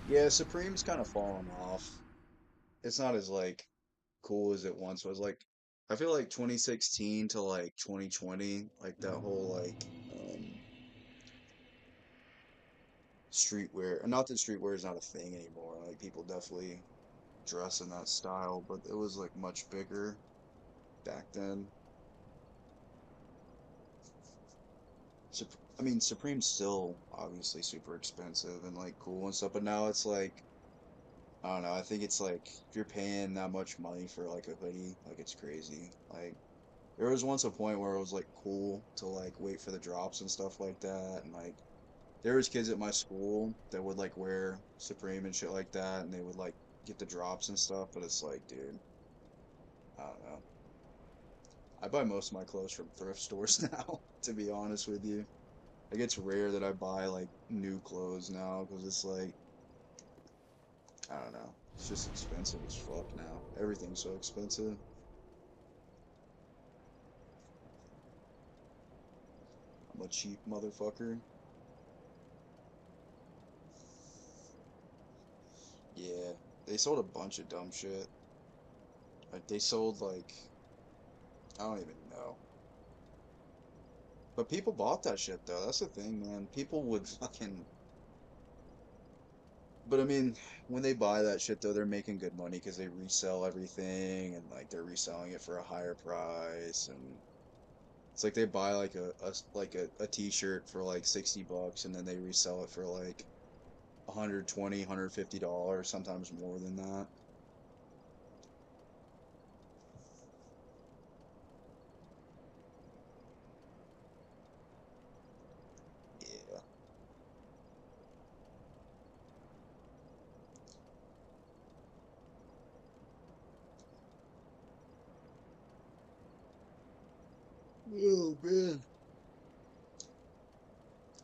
Yeah, Supreme's kind of fallen off. It's not as like cool as it once was. Like I feel like 2016 to like 2020, like that whole like streetwear. And not that streetwear is not a thing anymore. Like people definitely dress in that style, but it was like much bigger back then. I mean, Supreme's still obviously super expensive and like cool and stuff, but now it's like I don't know. I think it's like if you're paying that much money for like a hoodie, like it's crazy. Like there was once a point where it was like cool to like wait for the drops and stuff like that, and like there was kids at my school that would like wear Supreme and shit like that, and they would like get the drops and stuff. But it's like, dude, I don't know. I buy most of my clothes from thrift stores now, to be honest with you. Like it's rare that I buy like new clothes now because it's like I don't know. It's just expensive as fuck now. Everything's so expensive. I'm a cheap motherfucker. Yeah, they sold a bunch of dumb shit. Like they sold like I don't even know. But people bought that shit though. That's the thing, man. People would fucking. But I mean, when they buy that shit though, they're making good money because they resell everything and like they're reselling it for a higher price and it's like they buy like a t-shirt for like 60 bucks and then they resell it for like 120, $150, sometimes more than that. Yeah. Oh man.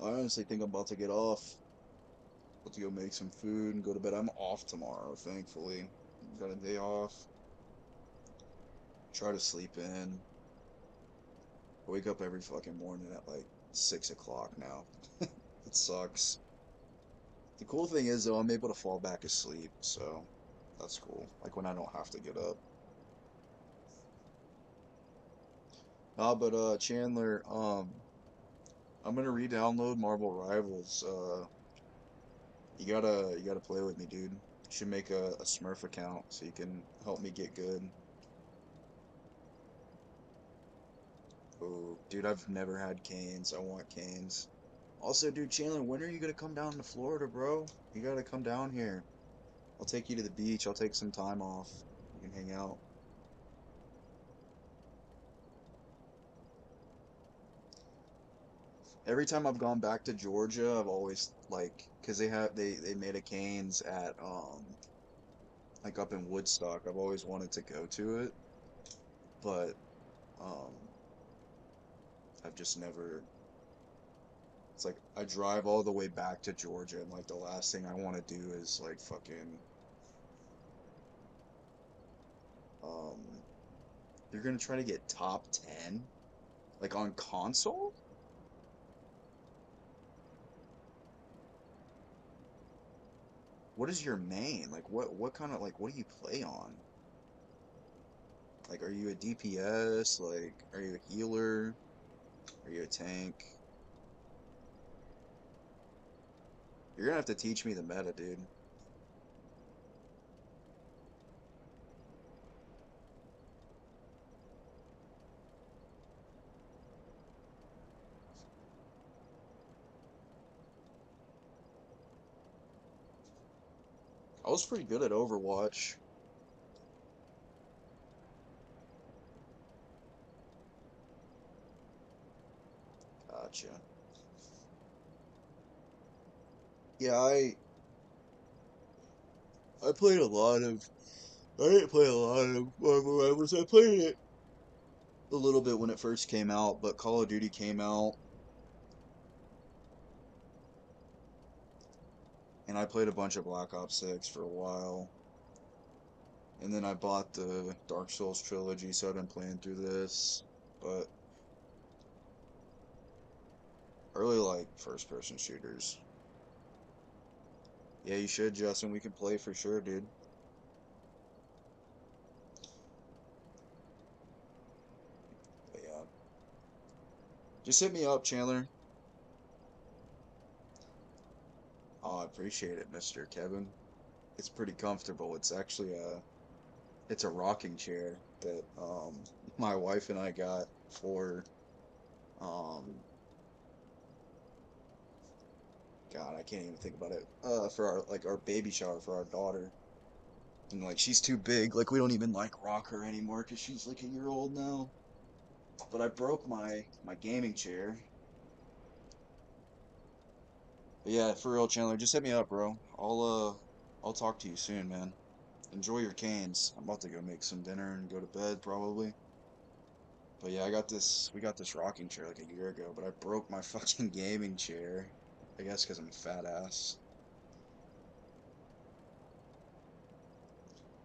I honestly think I'm about to get off. About to go make some food and go to bed. I'm off tomorrow, thankfully. Got a day off. Try to sleep in. I wake up every fucking morning at like 6 o'clock now. It sucks. The cool thing is though, I'm able to fall back asleep, so that's cool. Like when I don't have to get up. Ah, but Chandler, I'm gonna re-download Marvel Rivals. You gotta play with me, dude. You should make a Smurf account so you can help me get good. Oh, dude, I've never had canes. I want canes. Also, dude, Chandler, when are you gonna come down to Florida, bro? You gotta come down here. I'll take you to the beach. I'll take some time off. You can hang out. Every time I've gone back to Georgia, I've always like, 'cause they made a Canes at like up in Woodstock. I've always wanted to go to it, but um I've just never. It's like I drive all the way back to Georgia, and like the last thing I want to do is like fucking um. You're gonna try to get top 10 like on console? What is your main? Like what kind of like what do you play on? Like are you a DPS? Like are you a healer? Are you a tank? You're gonna have to teach me the meta, dude. I was pretty good at Overwatch. Gotcha. Yeah, I played a lot of I didn't play a lot of Marvel Rivals. I played it a little bit when it first came out, but Call of Duty came out and I played a bunch of Black Ops 6 for a while. And then I bought the Dark Souls trilogy, so I've been playing through this. But really like first person shooters. Yeah, you should, Justin. We can play for sure, dude. But yeah. Just hit me up, Chandler. Oh, I appreciate it, Mr. Kevin. It's pretty comfortable. It's actually it's a rocking chair that my wife and I got for um God, I can't even think about it. For our like our baby shower for our daughter. And like she's too big. Like we don't even like rock her anymore because she's like a year old now. But I broke my gaming chair. But yeah, for real, Chandler, just hit me up, bro. I'll talk to you soon, man. Enjoy your canes. I'm about to go make some dinner and go to bed probably. But yeah, we got this rocking chair like a year ago, but I broke my fucking gaming chair. I guess because I'm a fat ass.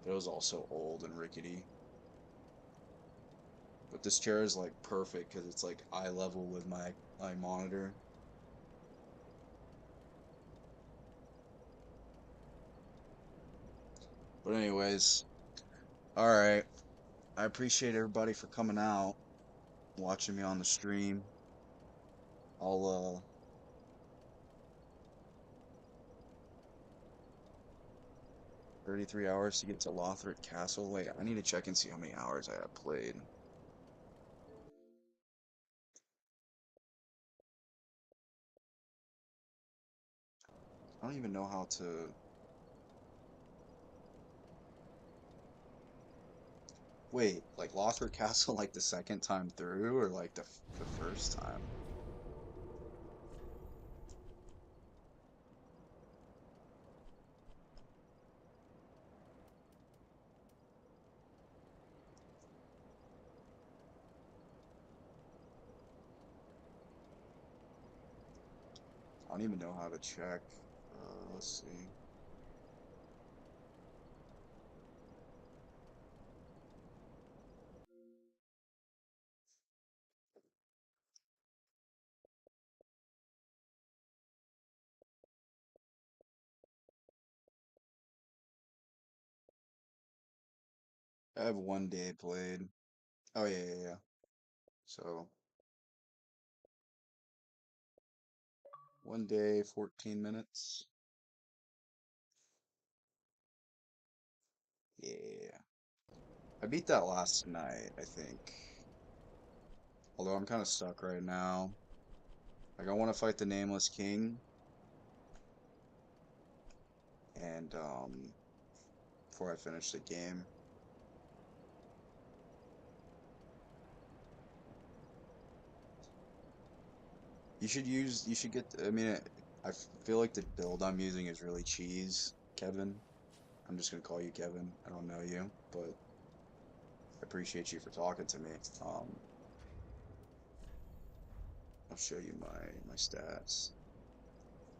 But it was also old and rickety. But this chair is like perfect because it's like eye level with my monitor. But anyways, all right. I appreciate everybody for coming out, watching me on the stream. I'll 33 hours to get to Lothric Castle. Wait, I need to check and see how many hours I have played. I don't even know how to. Wait, like Lothric Castle like the second time through or like the first time? I don't even know how to check. Let's see. I have 1 day played. Oh yeah, yeah, yeah. So 1 day, 14 minutes. Yeah. I beat that last night, I think. Although I'm kind of stuck right now. Like I want to fight the Nameless King, and before I finish the game. You should get, I mean, feel like the build I'm using is really cheese, Kevin. I'm just gonna call you Kevin. I don't know you, but I appreciate you for talking to me. Um, I'll show you my stats.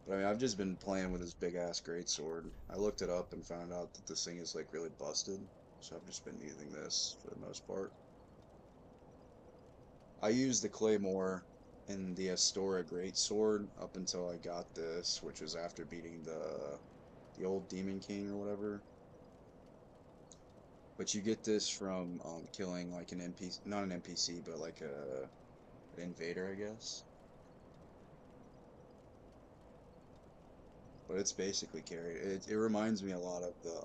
But I mean, I've just been playing with this big ass greatsword. I looked it up and found out that this thing is like really busted, so I've just been using this for the most part. I used the Claymore in the Astora greatsword up until I got this, which was after beating the old Demon King or whatever. But you get this from killing like an NPC, not an NPC, but like an invader, I guess. But it's basically carried. It reminds me a lot of the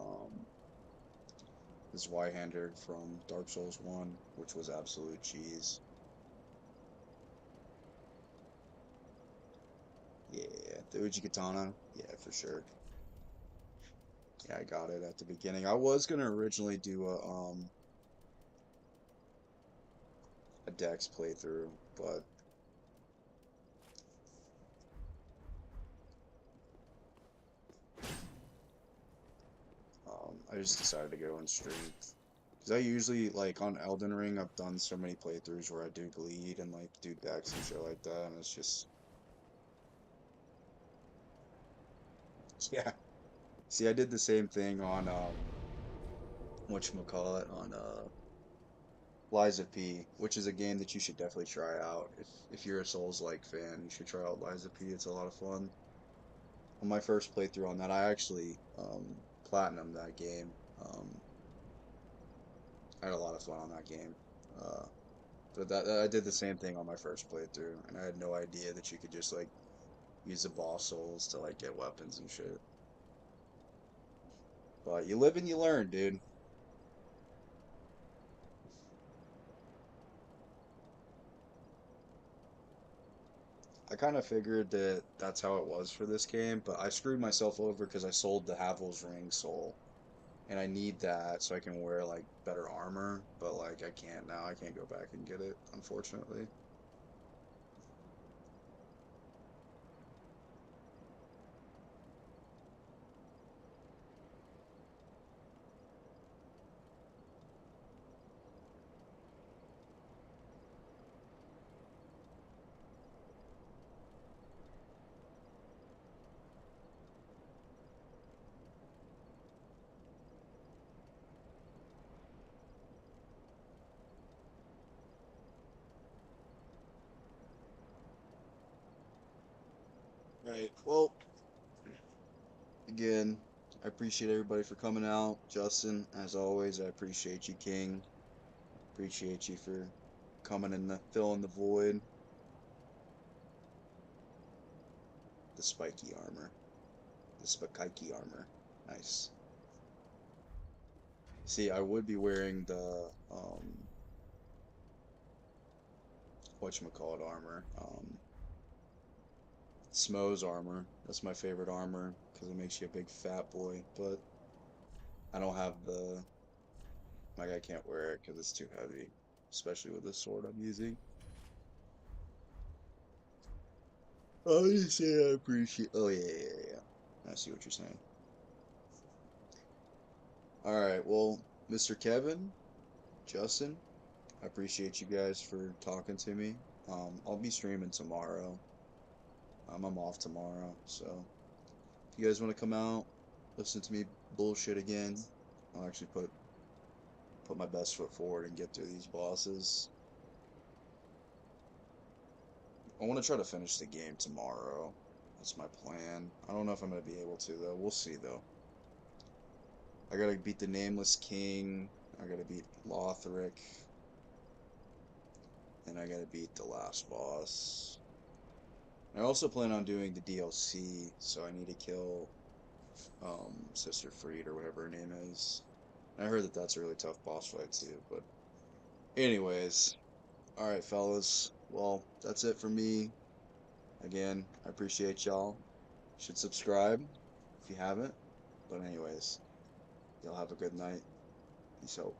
this Zweihander from Dark Souls 1, which was absolute cheese. Yeah, the Uji yeah, for sure. Yeah, I got it at the beginning. I was gonna originally do a Dex playthrough, but I just decided to go in strength. Because I usually, like, on Elden Ring, I've done so many playthroughs where I do bleed and, like, do Dex and shit like that, and it's just, yeah. See, I did the same thing on, whatchamacallit, on, Lies of P, which is a game that you should definitely try out. If you're a Souls-like fan, you should try out Lies of P. It's a lot of fun. On my first playthrough on that, I actually platinumed that game. I had a lot of fun on that game. Uh, but I did the same thing on my first playthrough, and I had no idea that you could just like use the boss souls to like get weapons and shit. But you live and you learn, dude. I kind of figured that that's how it was for this game, but I screwed myself over because I sold the Havel's Ring soul, and I need that so I can wear like better armor, but like I can't now. I can't go back and get it, unfortunately. Right. Well, again, I appreciate everybody for coming out. Justin, as always, I appreciate you, King. Appreciate you for coming and filling the void. The spiky armor. The spiky armor. Nice. See, I would be wearing the whatchamacallit armor. Smo's armor. That's my favorite armor because it makes you a big fat boy. But I don't have the like I can't wear it because it's too heavy, especially with the sword I'm using. Oh, you say I appreciate. Oh yeah. I see what you're saying. All right. Well, Mr. Kevin, Justin, I appreciate you guys for talking to me. I'll be streaming tomorrow. I'm off tomorrow, so if you guys want to come out, listen to me bullshit again, I'll actually put my best foot forward and get through these bosses. I want to try to finish the game tomorrow. That's my plan. I don't know if I'm gonna be able to though. We'll see though. I gotta beat the Nameless King. I gotta beat Lothric, and I gotta beat the last boss. I also plan on doing the DLC, so I need to kill Sister Freed or whatever her name is. I heard that that's a really tough boss fight too, but anyways, alright fellas, well, that's it for me. Again, I appreciate y'all. You should subscribe if you haven't. But anyways, y'all have a good night. Peace out.